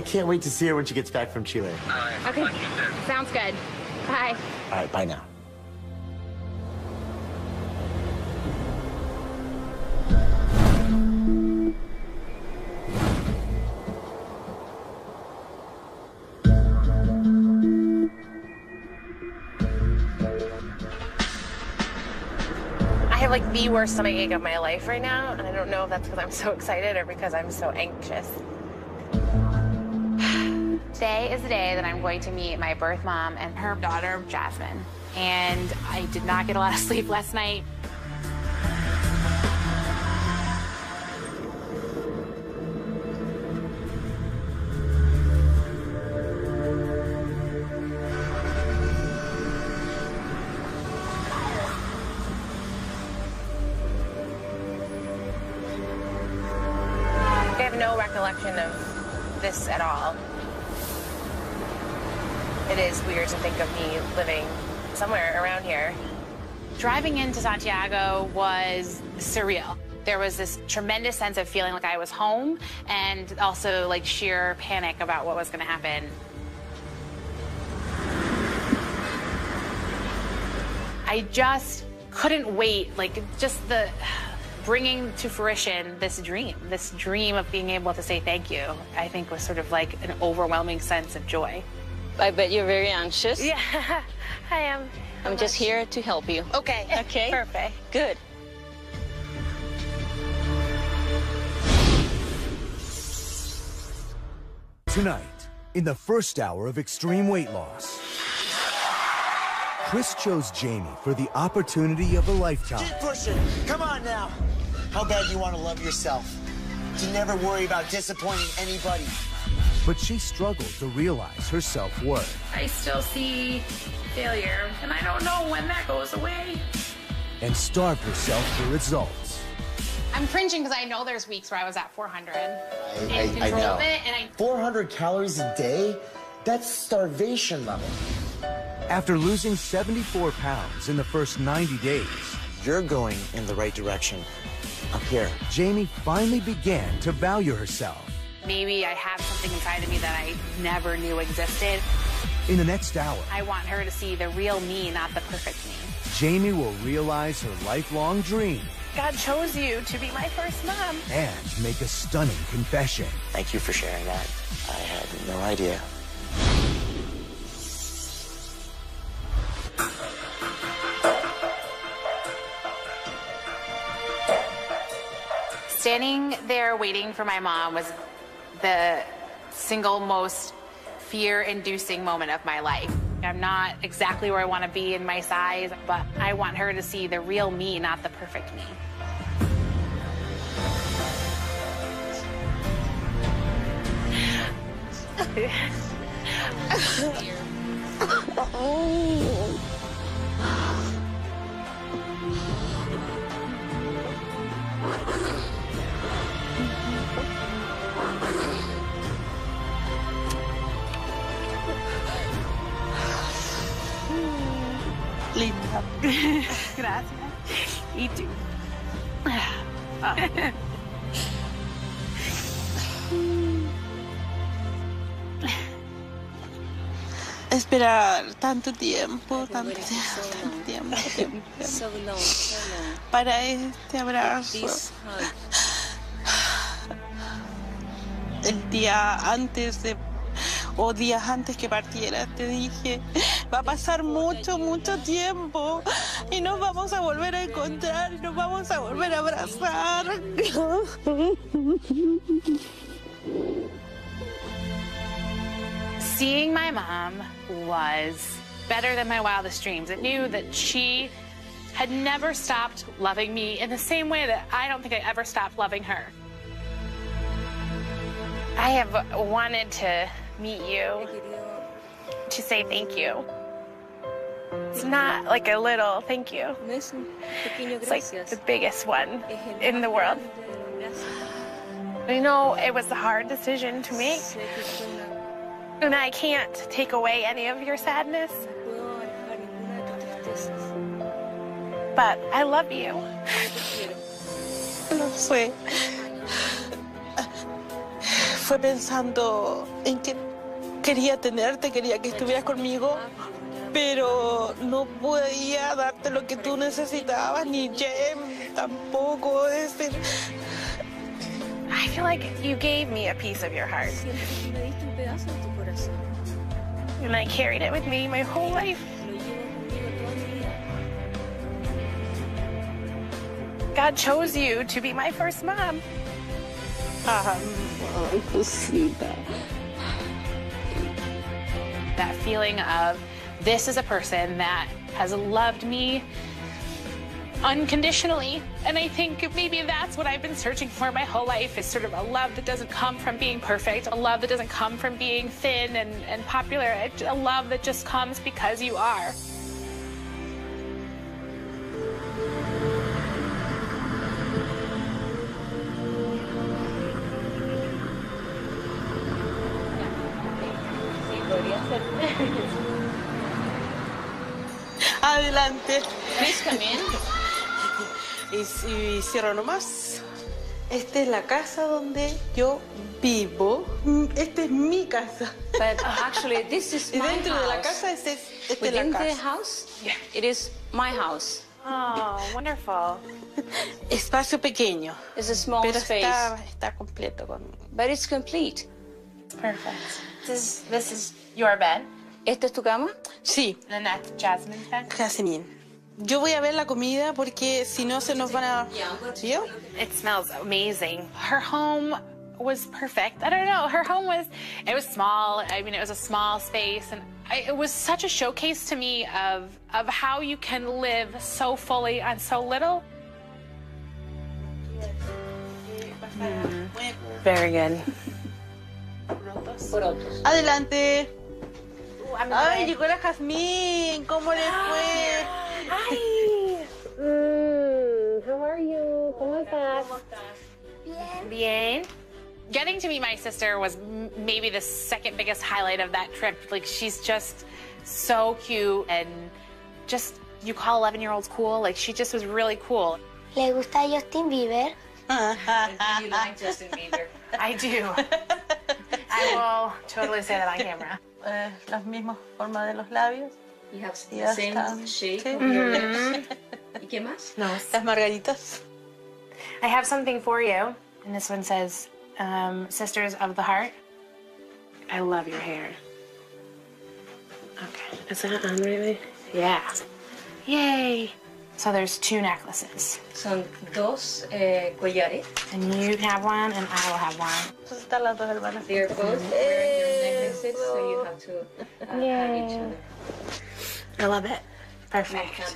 can't wait to see her when she gets back from Chile. Okay, sounds good. Bye. All right, bye now. I have like the worst stomachache of my life right now, and I don't know if that's because I'm so excited or because I'm so anxious. Today is the day that I'm going to meet my birth mom and her daughter, Jasmine. And I did not get a lot of sleep last night. I have no recollection of this at all. It is weird to think of me living somewhere around here. Driving into Santiago was surreal. There was this tremendous sense of feeling like I was home and also like sheer panic about what was going to happen. I just couldn't wait, like just the bringing to fruition this dream of being able to say thank you, I think was sort of like an overwhelming sense of joy. I bet you're very anxious. Yeah, I am. I'm just here to help you. Okay. Okay? Perfect. Good. Tonight, in the first hour of extreme weight loss, Chris chose Jami for the opportunity of a lifetime. Keep pushing. Come on now. How bad do you want to love yourself? To never worry about disappointing anybody. But she struggled to realize her self-worth. I still see failure, and I don't know when that goes away. And starved herself for results. I'm cringing because I know there's weeks where I was at 400 I control know. of it, and 400 calories a day? That's starvation level. After losing 74 pounds in the first 90 days, you're going in the right direction. Up here. Jami finally began to value herself. maybe I have something inside of me that I never knew existed. In the next hour, I want her to see the real me, not the perfect me. Jami will realize her lifelong dream God chose you to be my first mom. and make a stunning confession. Thank you for sharing that. I had no idea. Standing there waiting for my mom was the single most fear-inducing moment of my life. I'm not exactly where I want to be in my size, but I want her to see the real me, not the perfect me. Gracias. Y tú. Esperar tanto tiempo para este abrazo. El día antes o días antes que partiera te dije, va a pasar mucho tiempo y nos vamos a volver a encontrar y nos vamos a volver a abrazar. Seeing my mom was better than my wildest dreams. It knew that she had never stopped loving me in the same way that I don't think I ever stopped loving her. I have wanted to meet you to say thank you. It's not like a little thank you. It's like the biggest one in the world. I know it was a hard decision to make. And I can't take away any of your sadness. But I love you. Lo sé. Fue pensando en que quería tenerte, quería que estuvieras conmigo, pero no podía darte lo que tú necesitabas, ni Jami tampoco. I feel like you gave me a piece of your heart. And I carried it with me my whole life. God chose you to be my first mom. That feeling of this is a person that has loved me unconditionally. And I think maybe that's what I've been searching for my whole life, is sort of a love that doesn't come from being perfect, a love that doesn't come from being thin and popular, a love that just comes because you are. Adelante. Please come in. Y cierro nomás. Esta es la casa donde yo vivo. Esta es mi casa. But actually, this is my y dentro house. de la casa, esta es la Within casa. the house, it is my house. Oh, wonderful. Espacio pequeño. It's a small pero space. Está completo con. But it's complete. It's perfect. This is your bed. ¿Esta es tu cama? Sí. And that's Jasmine's bed. Jasmine. Yo voy a ver la comida porque si no se nos van a... ¿Sí? It smells amazing. Her home was perfect. I don't know. Her home was, it was small. I mean, it was a small space. And it was such a showcase to me of how you can live so fully on so little. Very good. Adelante. Ay, llegó la Jazmín. ¿Cómo le fue? Hi. How are you? ¿Cómo estás? Bien. Getting to meet my sister was maybe the second biggest highlight of that trip. Like, she's just so cute and just, you call 11-year-olds cool. Like, she just was really cool. ¿Le gusta Justin Bieber? Do you like Justin Bieber? I do. I will totally say that on camera. Las mismas formas de los labios. You have the same shape of your lips. ¿Y qué más? No. Las margaritas. I have something for you. And this one says, Sisters of the Heart. I love your hair. Okay. Is that on really? Yeah. Yay. So there's 2 necklaces. Son 2 collares. And you have one, and I will have one. Están las dos hermanas. They're both wearing your necklaces, so you have to have each other. I love it. Perfect.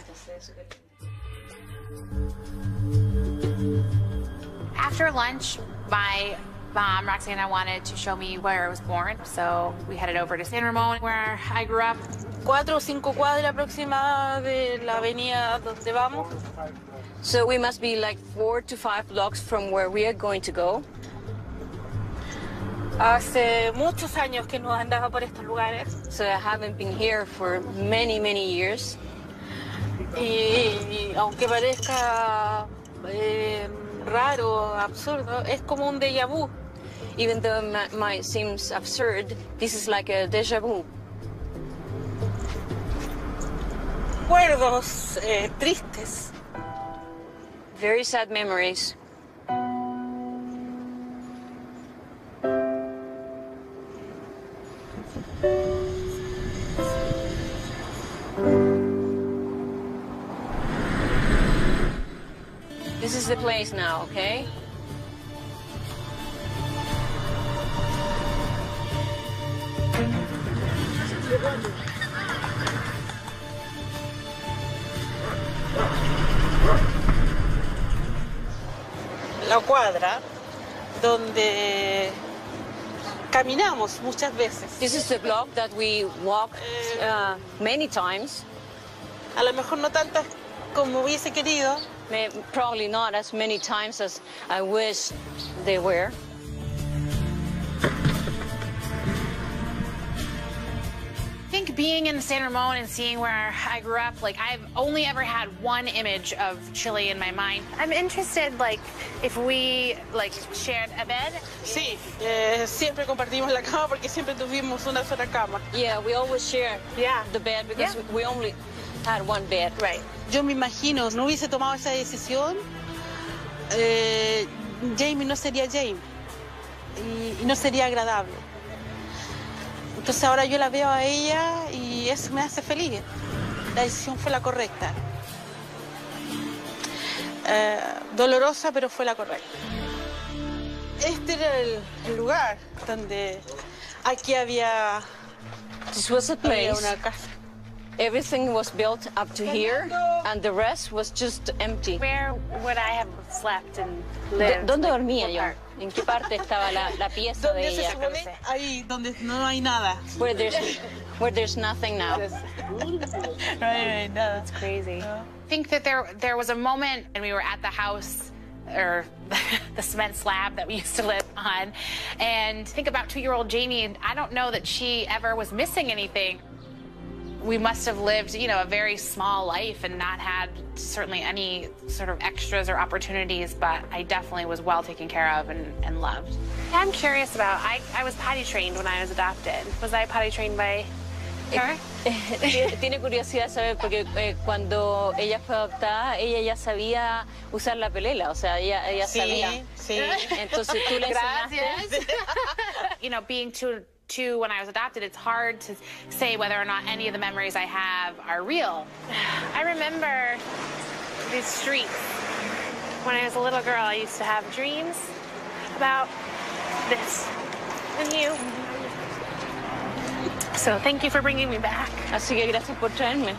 After lunch, my mom, Roxanne, and I wanted to show me where I was born. So we headed over to San Ramon, where I grew up. 4 o 5 cuadras aproximadas de la avenida donde vamos. So we must be like 4 to 5 blocks from where we are going to go. Hace muchos años que no andaba por estos lugares. So I haven't been here for many, many years. Y aunque parezca raro, absurdo, es como un déjà vu. Even though it might seem absurd, this is like a déjà vu. Recuerdos tristes. Very sad memories. This is the place now, okay? La cuadra donde caminamos muchas veces. This is the block that we walk many times. A lo mejor no tantas como hubiese querido. Probably not as many times as I wish they were. I think being in San Ramon and seeing where I grew up, like I've only ever had one image of Chile in my mind. I'm interested, like, if we like shared a bed. Sí, siempre compartimos la cama porque siempre tuvimos una sola cama. Yeah, we always share the bed because we only had one bed. Right. Yo me imagino, no hubiese tomado esa decisión, Jamie no sería Jamie y no sería agradable. Entonces ahora yo la veo a ella y eso me hace feliz. La decisión fue la correcta. Dolorosa, pero fue la correcta. Este era el lugar donde aquí había This was a place. una casa. Everything was built up to here, and the rest was just empty. Where would I have slept and lived? ¿Dónde dormía yo? ¿En qué parte estaba la pieza de ella? Ahí donde no hay nada. Where there's nothing now. Right, nada. That's crazy. I think that there was a moment and we were at the house or the cement slab that we used to live on, and think about 2-year-old Jamie, and I don't know that she ever was missing anything. We must have lived, you know, a very small life and not had certainly any sort of extras or opportunities, but I definitely was well taken care of and loved. I'm curious about, I was potty trained when I was adopted. Was I potty trained by her? Tiene curiosidad saber porque cuando ella fue adoptada, ella ya sabía usar la pelela, o sea, ella sabía. Sí. Entonces tú le enseñaste. You know, being two when I was adopted, it's hard to say whether or not any of the memories I have are real. I remember these streets. When I was a little girl, I used to have dreams about this and you. So thank you for bringing me back. Así que gracias por traerme.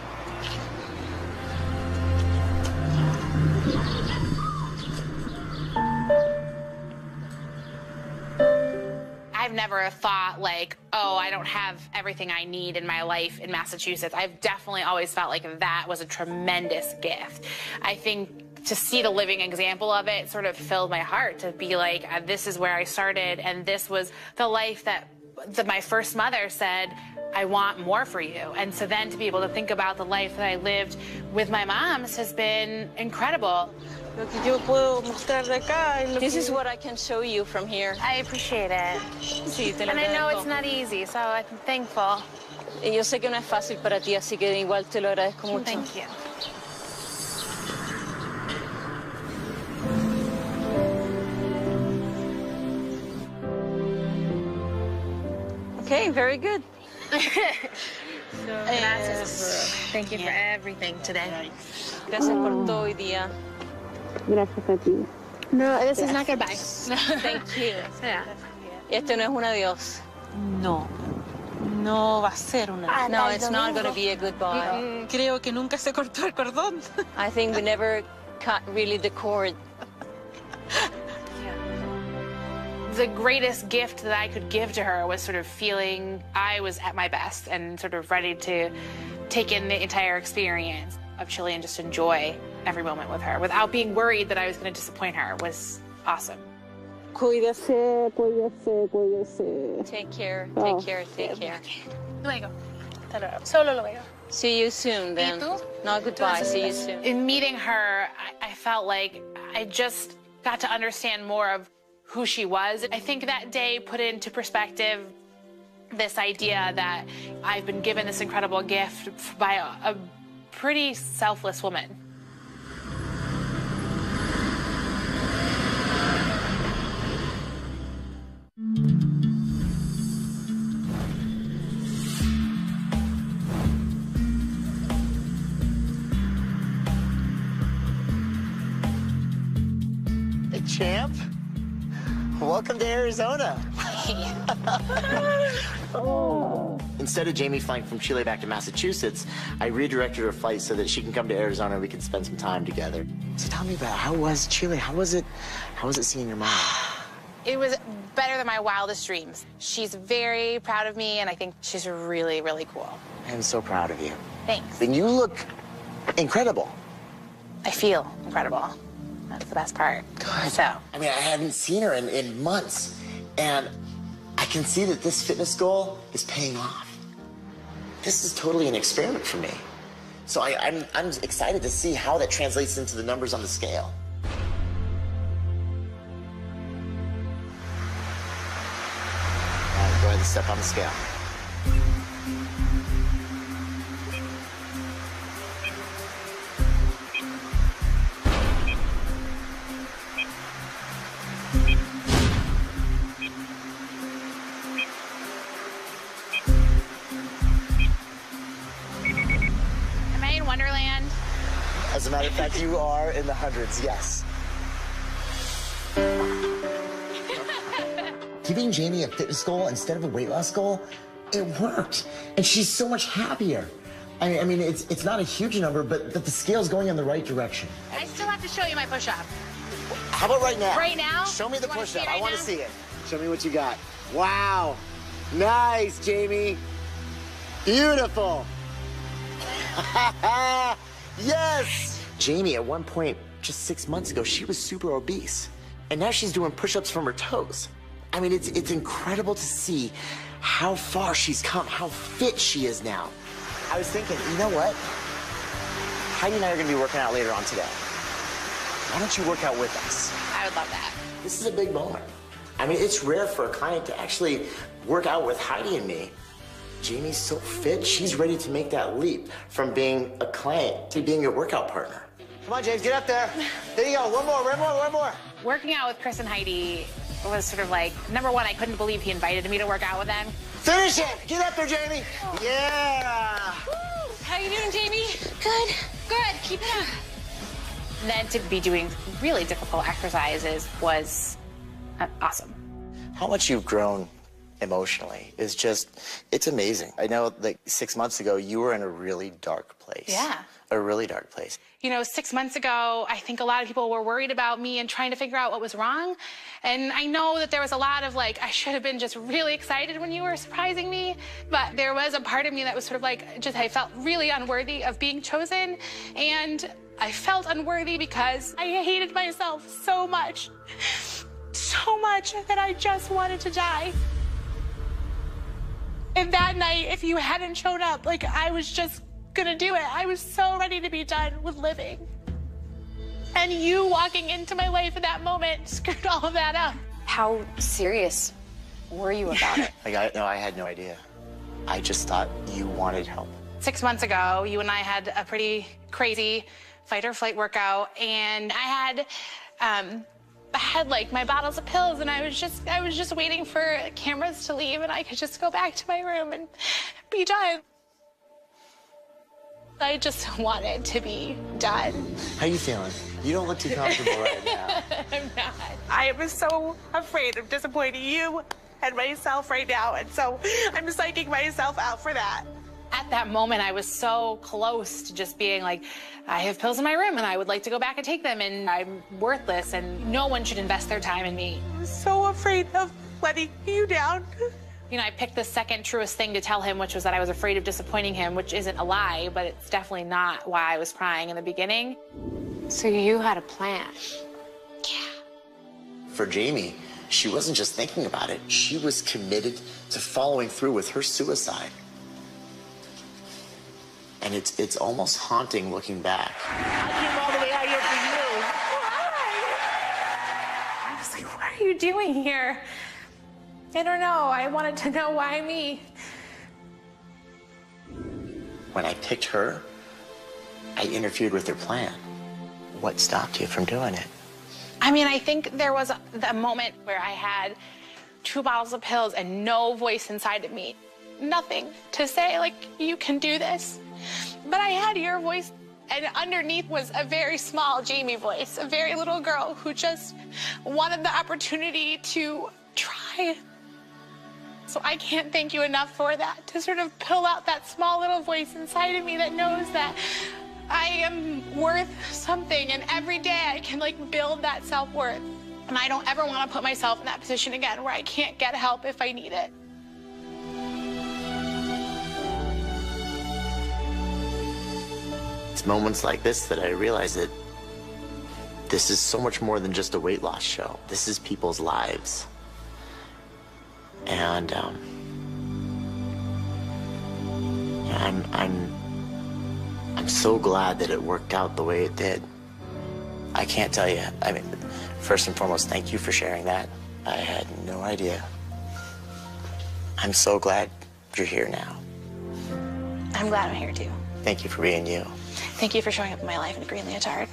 I've never thought like, oh, I don't have everything I need in my life in Massachusetts. I've definitely always felt like that was a tremendous gift. I think to see the living example of it sort of filled my heart to be like, this is where I started, and this was the life that my first mother said, I want more for you. And so then to be able to think about the life that I lived with my moms has been incredible. This is what I can show you from here. I appreciate it. Sí, te lo And I know agradezco. it's not easy, so I'm thankful. Y yo sé que no es fácil para ti, así que igual te lo agradezco mucho. Thank you. Okay, very good. Gracias. Thank you for everything today. Gracias por todo hoy día. Gracias a ti. No, this is not goodbye. Thank you. Yeah. Este no es un adiós. No, no va a ser una. No, it's not going to be a goodbye. Creo que nunca se cortó el cordón. I think we never cut really the cord. The greatest gift that I could give to her was sort of feeling I was at my best and sort of ready to take in the entire experience of Chile and just enjoy every moment with her without being worried that I was going to disappoint her was awesome. Cuídese, cuídese, cuídese. Take care, take care, take care. Luego. Solo luego. See you soon, then. No, goodbye. See you soon. In meeting her, I felt like I just got to understand more of who she was. I think that day put into perspective this idea that I've been given this incredible gift by a pretty selfless woman. Hey, champ. Welcome to Arizona. Instead of Jami flying from Chile back to Massachusetts, I redirected her flight so that she can come to Arizona and we can spend some time together. So tell me about how was Chile? How was it seeing your mom? It was better than my wildest dreams. She's very proud of me, and I think she's really, really cool. I am so proud of you. Thanks. And you look incredible. I feel incredible. That's the best part. Good. So. I mean, I haven't seen her in months, and I can see that this fitness goal is paying off. This is totally an experiment for me. So I'm excited to see how that translates into the numbers on the scale. All right, go ahead and step on the scale. Wonderland. As a matter of fact, you are in the hundreds, yes. Giving Jami a fitness goal instead of a weight loss goal, it worked. And she's so much happier. I mean, it's not a huge number, but the scale's going in the right direction. I still have to show you my push-up. How about right now? Right now? Show me the push-up. I want to see it. Show me what you got. Wow. Nice, Jami. Beautiful. Yes! Jami, at one point, just 6 months ago, she was super obese. And now she's doing push-ups from her toes. I mean, it's incredible to see how far she's come, how fit she is now. I was thinking, you know what? Heidi and I are going to be working out later on today. Why don't you work out with us? I would love that. This is a big moment. I mean, it's rare for a client to actually work out with Heidi and me. Jami's so fit, she's ready to make that leap from being a client to being your workout partner. Come on, James, get up there. There you go. One more. Working out with Chris and Heidi was sort of like, number one, I couldn't believe he invited me to work out with them. Finish it. Get up there, Jami. Yeah. Woo. How you doing, Jami? Good. Good. Keep it up. And then to be doing really difficult exercises was awesome. How much you've grown emotionally is just, it's amazing. I know like 6 months ago, you were in a really dark place. Yeah. A really dark place. You know, 6 months ago, I think a lot of people were worried about me and trying to figure out what was wrong. And I know that there was a lot of like, I should have been just really excited when you were surprising me. But there was a part of me that was sort of like, I felt really unworthy of being chosen. And I felt unworthy because I hated myself so much that I just wanted to die. And that night, if you hadn't shown up, like, I was just gonna do it. I was so ready to be done with living. And you walking into my life at that moment screwed all of that up. How serious were you about it? Like, I had no idea. I just thought you wanted help. 6 months ago, you and I had a pretty crazy fight or flight workout, and I had like my bottles of pills, and I was just waiting for cameras to leave, and I could just go back to my room and be done. I just wanted to be done. How you feeling? You don't look too comfortable right now. I'm not. I am so afraid of disappointing you and myself right now, and so I'm psyching myself out for that. At that moment, I was so close to just being like, I have pills in my room and I would like to go back and take them, and I'm worthless and no one should invest their time in me. I'm so afraid of letting you down. You know, I picked the second truest thing to tell him, which was that I was afraid of disappointing him, which isn't a lie, but it's definitely not why I was crying in the beginning. So you had a plan? Yeah. For Jami, she wasn't just thinking about it. She was committed to following through with her suicide. And it's almost haunting looking back. I came all the way out here for you. I was like, what are you doing here? I don't know. I wanted to know why me. When I picked her, I interfered with her plan. What stopped you from doing it? I mean, I think there was a moment where I had 2 bottles of pills and no voice inside of me. Nothing to say, like, you can do this. But I had your voice, and underneath was a very small Jami voice, a very little girl who just wanted the opportunity to try. So I can't thank you enough for that, to sort of pull out that small little voice inside of me that knows that I am worth something, and every day I can, like, build that self-worth. And I don't ever want to put myself in that position again where I can't get help if I need it. It's moments like this that I realize that this is so much more than just a weight loss show. This is people's lives. And yeah, I'm so glad that it worked out the way it did. I can't tell you. I mean, first and foremost, thank you for sharing that. I had no idea. I'm so glad you're here now. I'm glad I'm here too. Thank you for being you. Thank you for showing up in my life in a green leotard.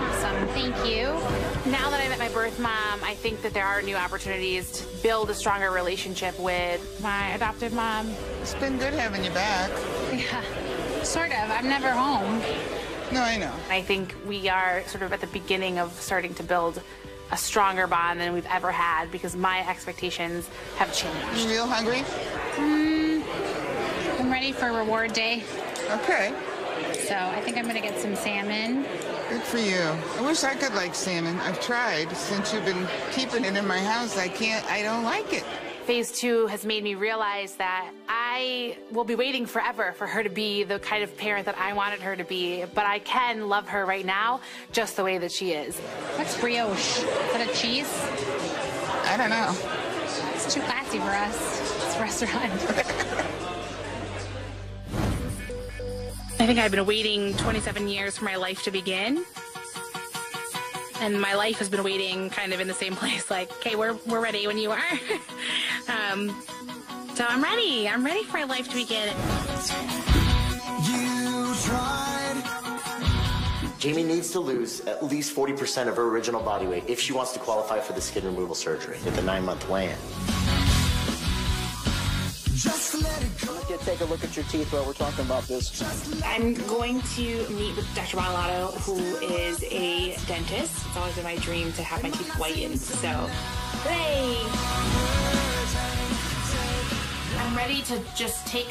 Awesome, thank you. Now that I met my birth mom, I think that there are new opportunities to build a stronger relationship with my adoptive mom. It's been good having you back. Yeah, sort of. I'm never home. No, I know. I think we are sort of at the beginning of starting to build a stronger bond than we've ever had because my expectations have changed. You real hungry? I'm ready for reward day. Okay. So I think I'm gonna get some salmon. Good for you. I wish I could like salmon. I've tried. Since you've been keeping it in my house, I don't like it. Phase 2 has made me realize that I will be waiting forever for her to be the kind of parent that I wanted her to be, but I can love her right now just the way that she is. What's brioche? Is that a cheese? I don't know. It's too classy for us. It's a restaurant. I think I've been waiting 27 years for my life to begin. And my life has been waiting kind of in the same place, like, okay, we're ready when you are. So I'm ready. I'm ready for my life to begin. You tried. Jami needs to lose at least 40% of her original body weight if she wants to qualify for the skin removal surgery at the 9-month weigh-in. Let's take a look at your teeth while we're talking about this. I'm going to meet with Dr. Bonalato, who is a dentist. It's always been my dream to have my teeth whitened, so hooray! I'm ready to just chip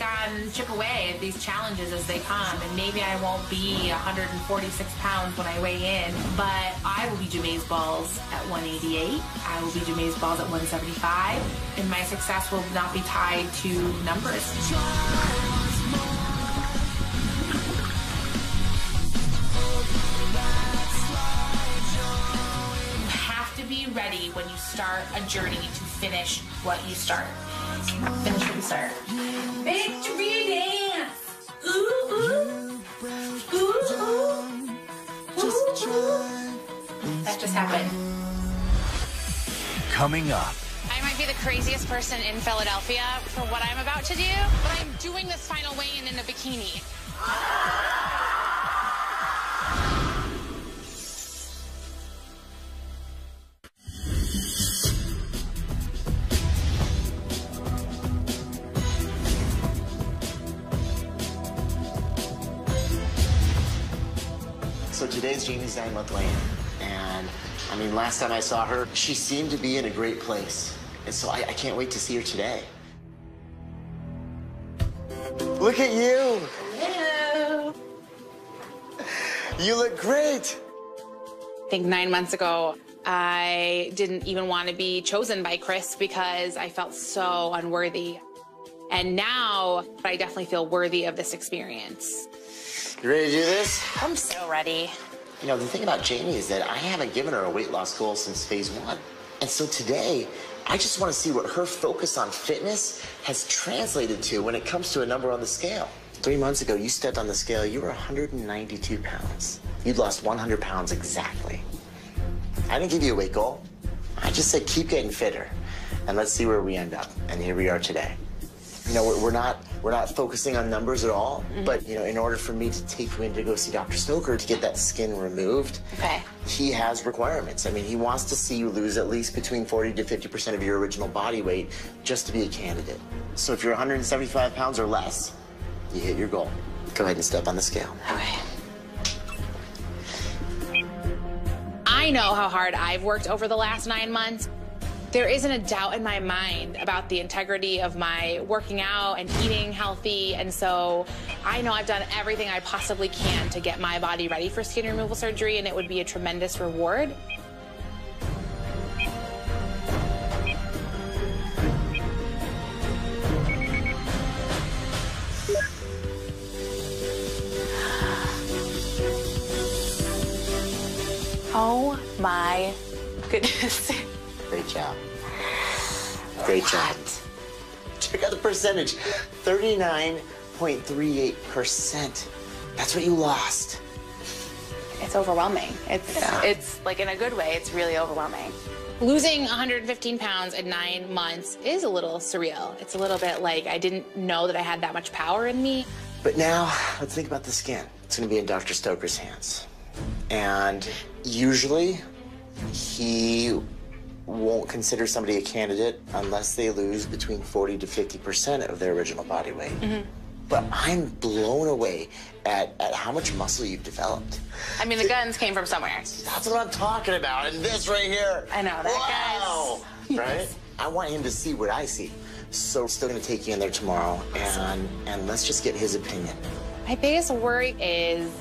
away at these challenges as they come, and maybe I won't be 146 pounds when I weigh in, but I will be Jami's balls at 188. I will be Jami's balls at 175, and my success will not be tied to numbers. You have to be ready when you start a journey to finish what you start. Finish what you start. Victory dance! Ooh, ooh. Ooh, ooh. Ooh, ooh. That just happened. Coming up. I might be the craziest person in Philadelphia for what I'm about to do, but I'm doing this final weigh-in in a bikini. So today's Jami's 9-month weigh-in, and I mean, last time I saw her, she seemed to be in a great place, and so I can't wait to see her today. Look at you! Hello! You look great! I think 9 months ago, I didn't even want to be chosen by Chris because I felt so unworthy. And now, I definitely feel worthy of this experience. You ready to do this? I'm so ready. You know, the thing about Jami is that I haven't given her a weight loss goal since phase 1. And so today, I just want to see what her focus on fitness has translated to when it comes to a number on the scale. 3 months ago, you stepped on the scale, you were 192 pounds. You'd lost 100 pounds exactly. I didn't give you a weight goal. I just said keep getting fitter, and let's see where we end up. And here we are today. You know, we're not focusing on numbers at all, but, you know, in order for me to take you in to go see Dr. Stoker to get that skin removed, he has requirements. I mean, he wants to see you lose at least between 40 to 50% of your original body weight just to be a candidate. So if you're 175 pounds or less, you hit your goal. Go ahead and step on the scale. Okay. I know how hard I've worked over the last 9 months. There isn't a doubt in my mind about the integrity of my working out and eating healthy, and so I know I've done everything I possibly can to get my body ready for skin removal surgery, and it would be a tremendous reward. Oh my goodness. Great job. Great job. Check out the percentage. 39.38%. That's what you lost. It's overwhelming. It's like, in a good way, it's really overwhelming. Losing 115 pounds in 9 months is a little surreal. It's a little bit like I didn't know that I had that much power in me. But now, let's think about the skin. It's going to be in Dr. Stoker's hands. And usually, he won't consider somebody a candidate unless they lose between 40 to 50% of their original body weight. But I'm blown away at how much muscle you've developed. I mean, the guns came from somewhere. That's what I'm talking about, and this right here. I know, that wow. Guy's... Right? I want him to see what I see. So I'm still gonna take you in there tomorrow, and let's just get his opinion. My biggest worry is,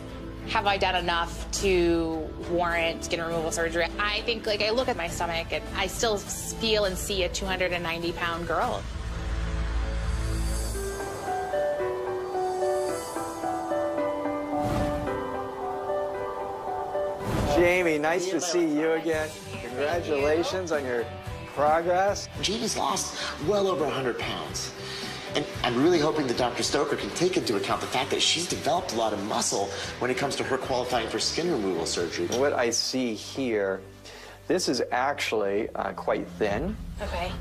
have I done enough to warrant skin removal surgery? I think, like, I look at my stomach and I still feel and see a 290-pound girl. Jami, nice to see you again. Congratulations on your progress. Jami's lost well over 100 pounds. And I'm really hoping that Dr. Stoker can take into account the fact that she's developed a lot of muscle when it comes to her qualifying for skin removal surgery. What I see here, this is actually quite thin,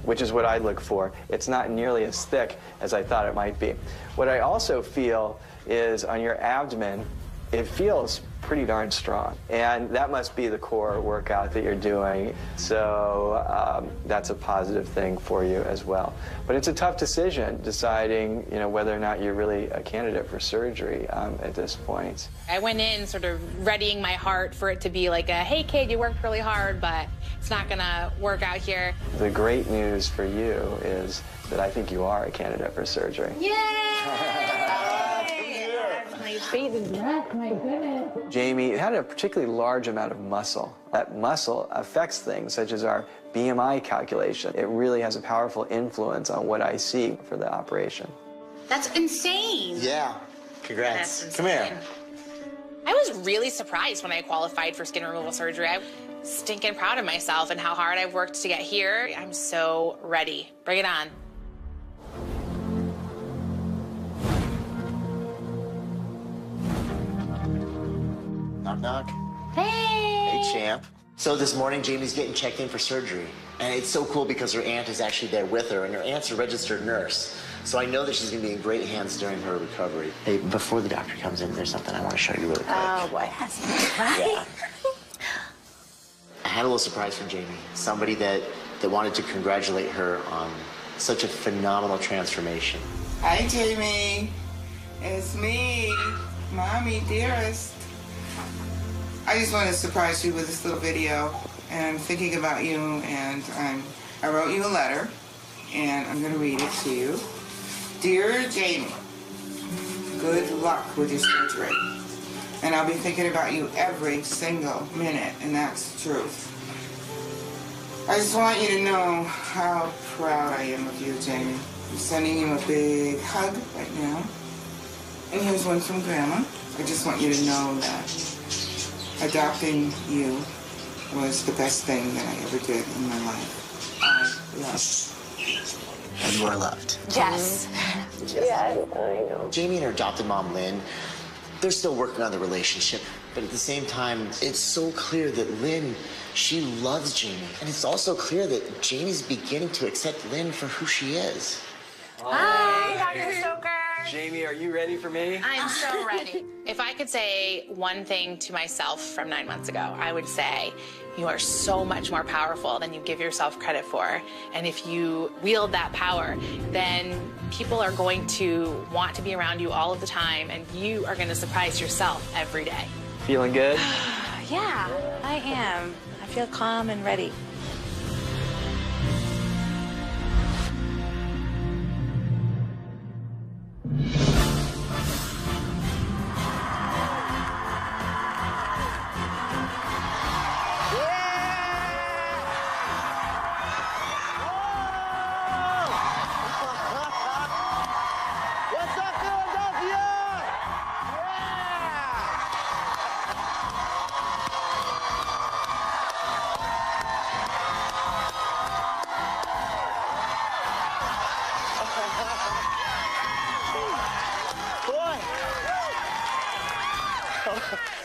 which is what I look for. It's not nearly as thick as I thought it might be. What I also feel is on your abdomen, it feels pretty darn strong. And that must be the core workout that you're doing. So that's a positive thing for you as well. But it's a tough decision deciding, you know, whether or not you're really a candidate for surgery at this point. I went in sort of readying my heart for it to be like a, hey kid, you worked really hard, but it's not gonna work out here. The great news for you is that I think you are a candidate for surgery. My baby breath, my goodness. Jami had a particularly large amount of muscle. That muscle affects things such as our BMI calculation. It really has a powerful influence on what I see for the operation. That's insane. Yeah, congrats. Come here. I was really surprised when I qualified for skin removal surgery. I'm stinking proud of myself and how hard I've worked to get here. I'm so ready. Bring it on. Knock, knock. Hey. Hey, champ. So this morning, Jami's getting checked in for surgery. And it's so cool because her aunt is actually there with her, and her aunt's a registered nurse. So I know that she's going to be in great hands during her recovery. Hey, before the doctor comes in, there's something I want to show you really quick. Oh, boy. Yeah. I had a little surprise from Jami. Somebody that wanted to congratulate her on such a phenomenal transformation. Hi, Jami. It's me, Mommy, dearest. I just want to surprise you with this little video, and I'm thinking about you, and I wrote you a letter, and I'm going to read it to you. Dear Jami, good luck with your surgery, and I'll be thinking about you every single minute, and that's the truth. I just want you to know how proud I am of you, Jami. I'm sending you a big hug right now, and here's one from Grandma. I just want you to know that adopting you was the best thing that I ever did in my life. I love you. And you are loved. Yes. Yeah, I know. Jami and her adopted mom, Lynn, they're still working on the relationship. But at the same time, it's so clear that Lynn, she loves Jami. And it's also clear that Jami's beginning to accept Lynn for who she is. Hi, Dr. Stoker. Jami, are you ready for me? I'm so ready. If I could say one thing to myself from 9 months ago, I would say you are so much more powerful than you give yourself credit for. And if you wield that power, then people are going to want to be around you all of the time, and you are going to surprise yourself every day. Feeling good? Yeah, I am. I feel calm and ready.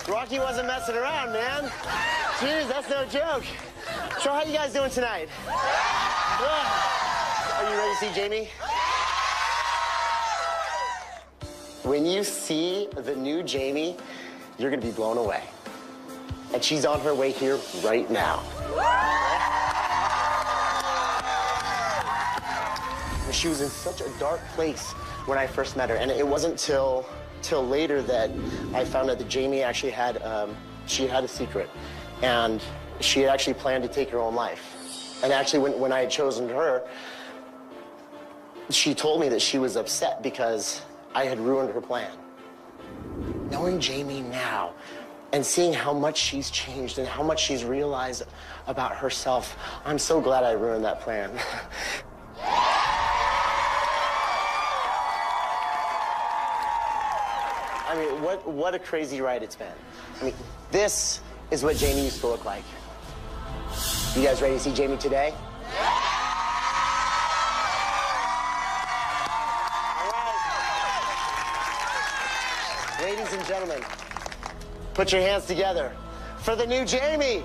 Rocky wasn't messing around, man. Jeez, that's no joke. So how you guys doing tonight? Are you ready to see Jami? When you see the new Jami, you're gonna be blown away. And she's on her way here right now. She was in such a dark place when I first met her, and it wasn't till later that I found out that Jami actually had she had a secret, and she had actually planned to take her own life. And actually, when I had chosen her, she told me that she was upset because I had ruined her plan. Knowing Jami now and seeing how much she's changed and how much she's realized about herself, I'm so glad I ruined that plan. I mean, what a crazy ride it's been. I mean, this is what Jami used to look like. You guys ready to see Jami today? All right. Ladies and gentlemen, put your hands together for the new Jami.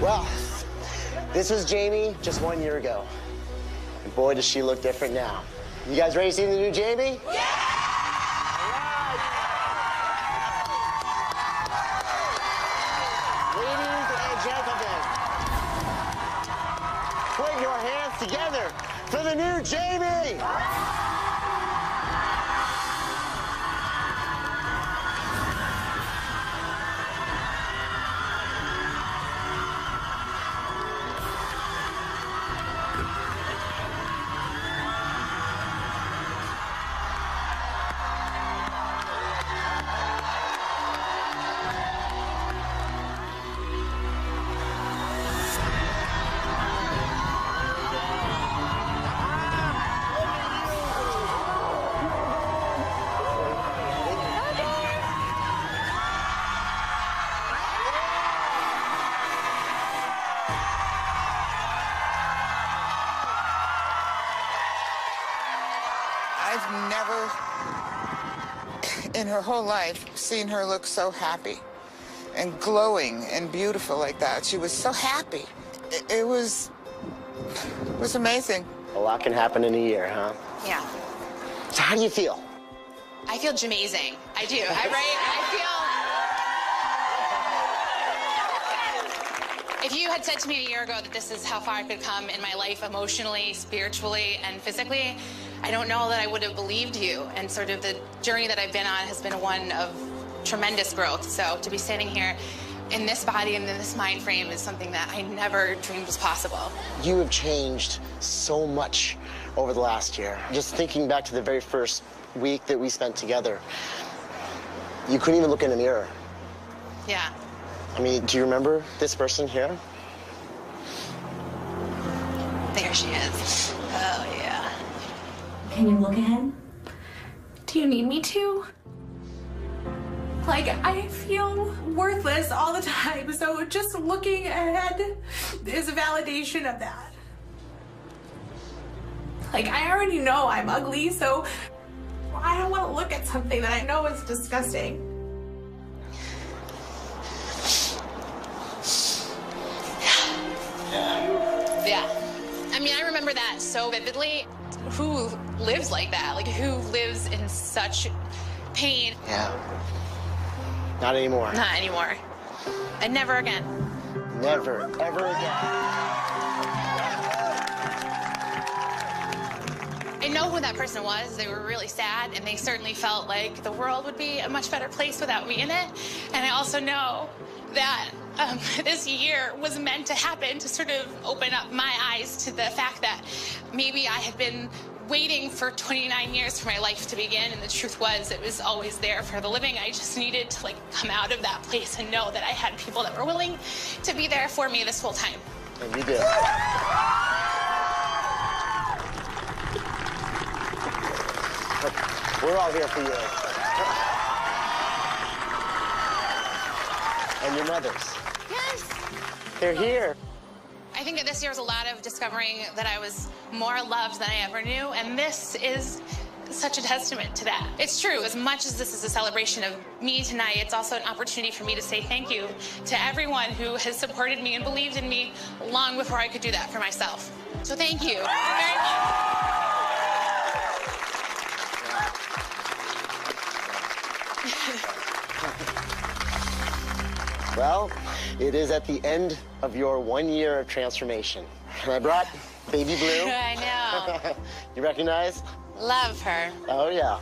Well, this was Jami just 1 year ago. And boy, does she look different now. You guys ready to see the new Jami? Yeah! Ladies and gentlemen, put your hands together for the new Jami! I've never, in her whole life, seen her look so happy and glowing and beautiful like that. She was so happy. It was amazing. A lot can happen in a year, huh? Yeah. So how do you feel? I feel jamazing. I do. If you had said to me a year ago that this is how far I could come in my life emotionally, spiritually, and physically, I don't know that I would have believed you. And sort of the journey that I've been on has been one of tremendous growth. So to be standing here in this body and in this mind frame is something that I never dreamed was possible. You have changed so much over the last year. Just thinking back to the very first week that we spent together, you couldn't even look in the mirror. Yeah. I mean, do you remember this person here? There she is. Oh, yeah. Can you look ahead? Do you need me to? Like, I feel worthless all the time, so just looking ahead is a validation of that. Like, I already know I'm ugly, so I don't want to look at something that I know is disgusting. Yeah. I mean, I remember that so vividly. Who lives like that? Like, who lives in such pain? Yeah. Not anymore. Not anymore. And never again. Never, ever again. I know who that person was. They were really sad, and they certainly felt like the world would be a much better place without me in it. And I also know that this year was meant to happen to sort of open up my eyes to the fact that maybe I had been waiting for 29 years for my life to begin, and the truth was it was always there for the living. I just needed to, like, come out of that place and know that I had people that were willing to be there for me this whole time. And you did. We're all here for you. And your mothers. Yes. They're here. I think that this year was a lot of discovering that I was more loved than I ever knew, and this is such a testament to that. It's true, as much as this is a celebration of me tonight, it's also an opportunity for me to say thank you to everyone who has supported me and believed in me long before I could do that for myself. So thank you very much. Well, it is at the end of your 1 year of transformation. And I brought baby Blue. I know. You recognize? Love her. Oh, yeah.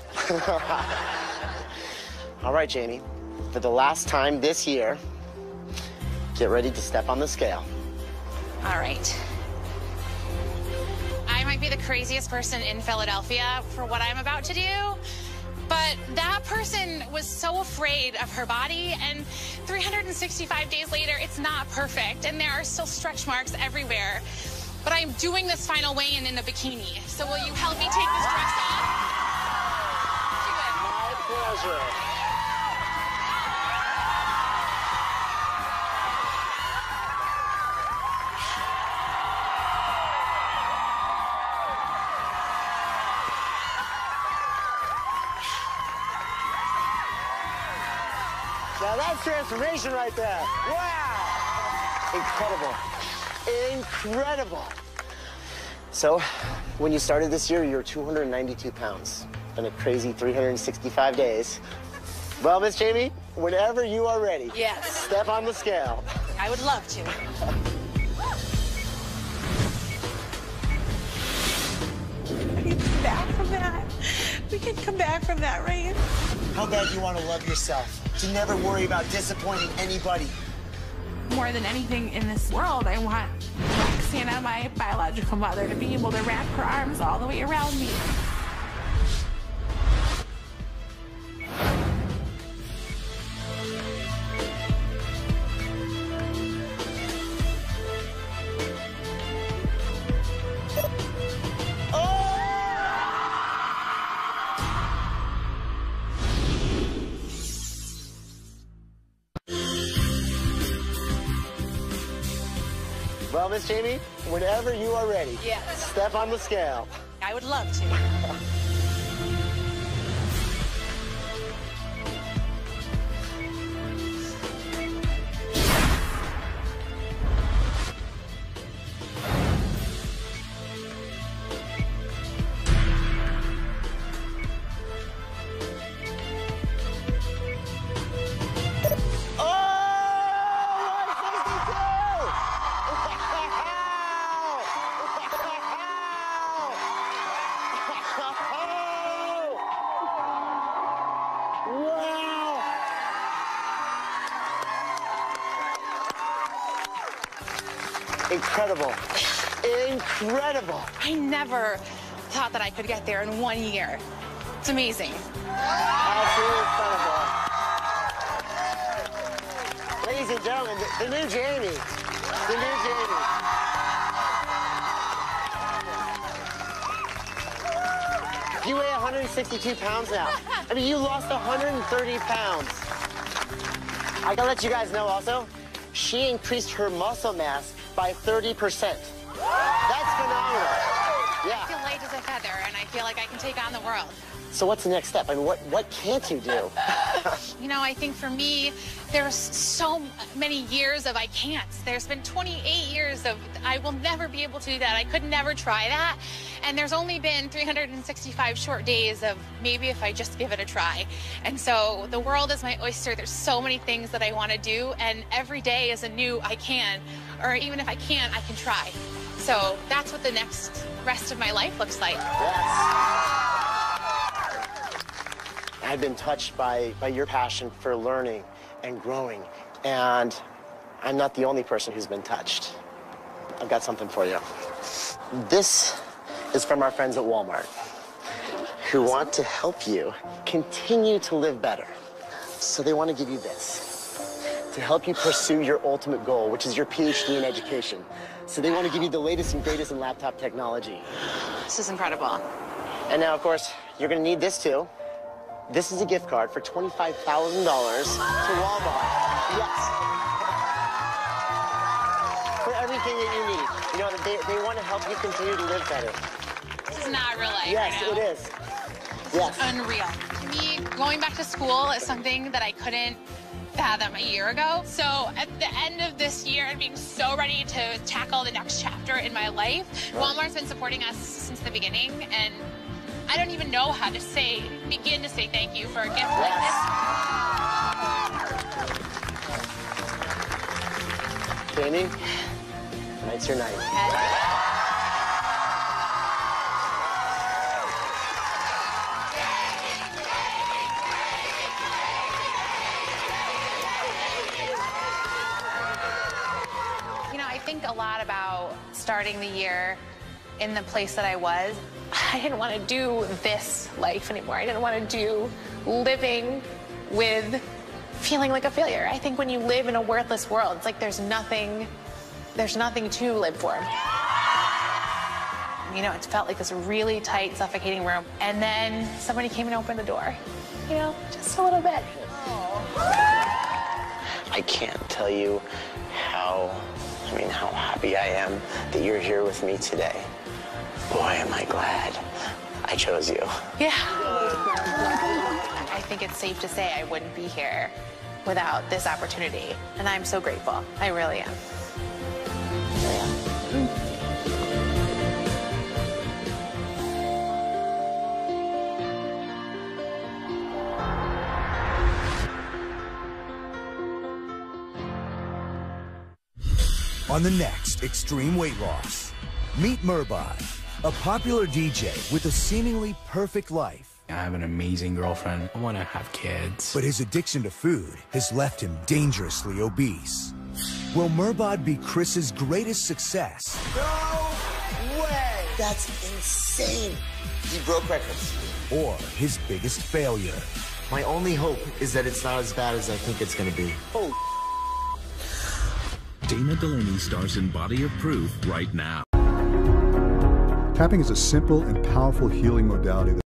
All right, Jamie. For the last time this year, get ready to step on the scale. All right. I might be the craziest person in Philadelphia for what I'm about to do, but that person was so afraid of her body, and 365 days later, it's not perfect, and there are still stretch marks everywhere. But I'm doing this final weigh-in in a bikini, so will you help me take this dress off? Do it. My pleasure. Now that's transformation right there. Wow! Incredible. Incredible. So, when you started this year, you were 292 pounds. Been a crazy 365 days. Well, Miss Jamie, whenever you are ready, yes, step on the scale. I would love to. We can come back from that. We can come back from that, right? How bad do you want to love yourself? To never worry about disappointing anybody. More than anything in this world, I want Roxana, my biological mother, to be able to wrap her arms all the way around me. Well, Miss Jamie, whenever you are ready, yes, step on the scale. I would love to. Incredible. Incredible. I never thought that I could get there in 1 year. It's amazing. Absolutely incredible. Ladies and gentlemen, the new Jami. The new Jami. You weigh 162 pounds now. I mean, you lost 130 pounds. I gotta let you guys know also, she increased her muscle mass by 30%. That's phenomenal. Yeah. I feel light as a feather, and I feel like I can take on the world. So what's the next step? I mean, what can't you do? You know, I think for me, there's so many years of I can't. There's been 28 years of I will never be able to do that. I could never try that. And there's only been 365 short days of maybe if I just give it a try. And so the world is my oyster. There's so many things that I want to do, and every day is a new I can, or even if I can't, I can try. So that's what the next rest of my life looks like. Yes. I've been touched by your passion for learning and growing, and I'm not the only person who's been touched. I've got something for you. This is from our friends at Walmart, who want to help you continue to live better. So they want to give you this to help you pursue your ultimate goal, which is your PhD in education. So they want to give you the latest and greatest in laptop technology. This is incredible. And now, of course, you're going to need this too. This is a gift card for $25,000 to Walmart. Yes. For everything that you need. You know, they want to help you continue to live better. This is not real life. Yes, right now. it is. Yes. Unreal. To me, going back to school is something that I couldn't fathom a year ago. So at the end of this year and being so ready to tackle the next chapter in my life, Walmart's been supporting us since the beginning, and I don't even know how to begin to say thank you for a gift like this. Jami, tonight's your night. You know, I think a lot about starting the year in the place that I was. I didn't want to do this life anymore. I didn't want to do living with feeling like a failure. I think when you live in a worthless world, it's like there's nothing to live for. You know, it felt like this really tight, suffocating room. And then somebody came and opened the door. You know, just a little bit. I can't tell you how happy I am that you're here with me today. Boy, am I glad I chose you. Yeah. I think it's safe to say I wouldn't be here without this opportunity. And I'm so grateful. I really am. On the next Extreme Weight Loss, meet Murbad, a popular DJ with a seemingly perfect life. I have an amazing girlfriend. I want to have kids. But his addiction to food has left him dangerously obese. Will Murbad be Chris's greatest success? No way! That's insane. He broke records. Or his biggest failure? My only hope is that it's not as bad as I think it's going to be. Oh. Dana Delaney stars in Body of Proof right now. Tapping is a simple and powerful healing modality.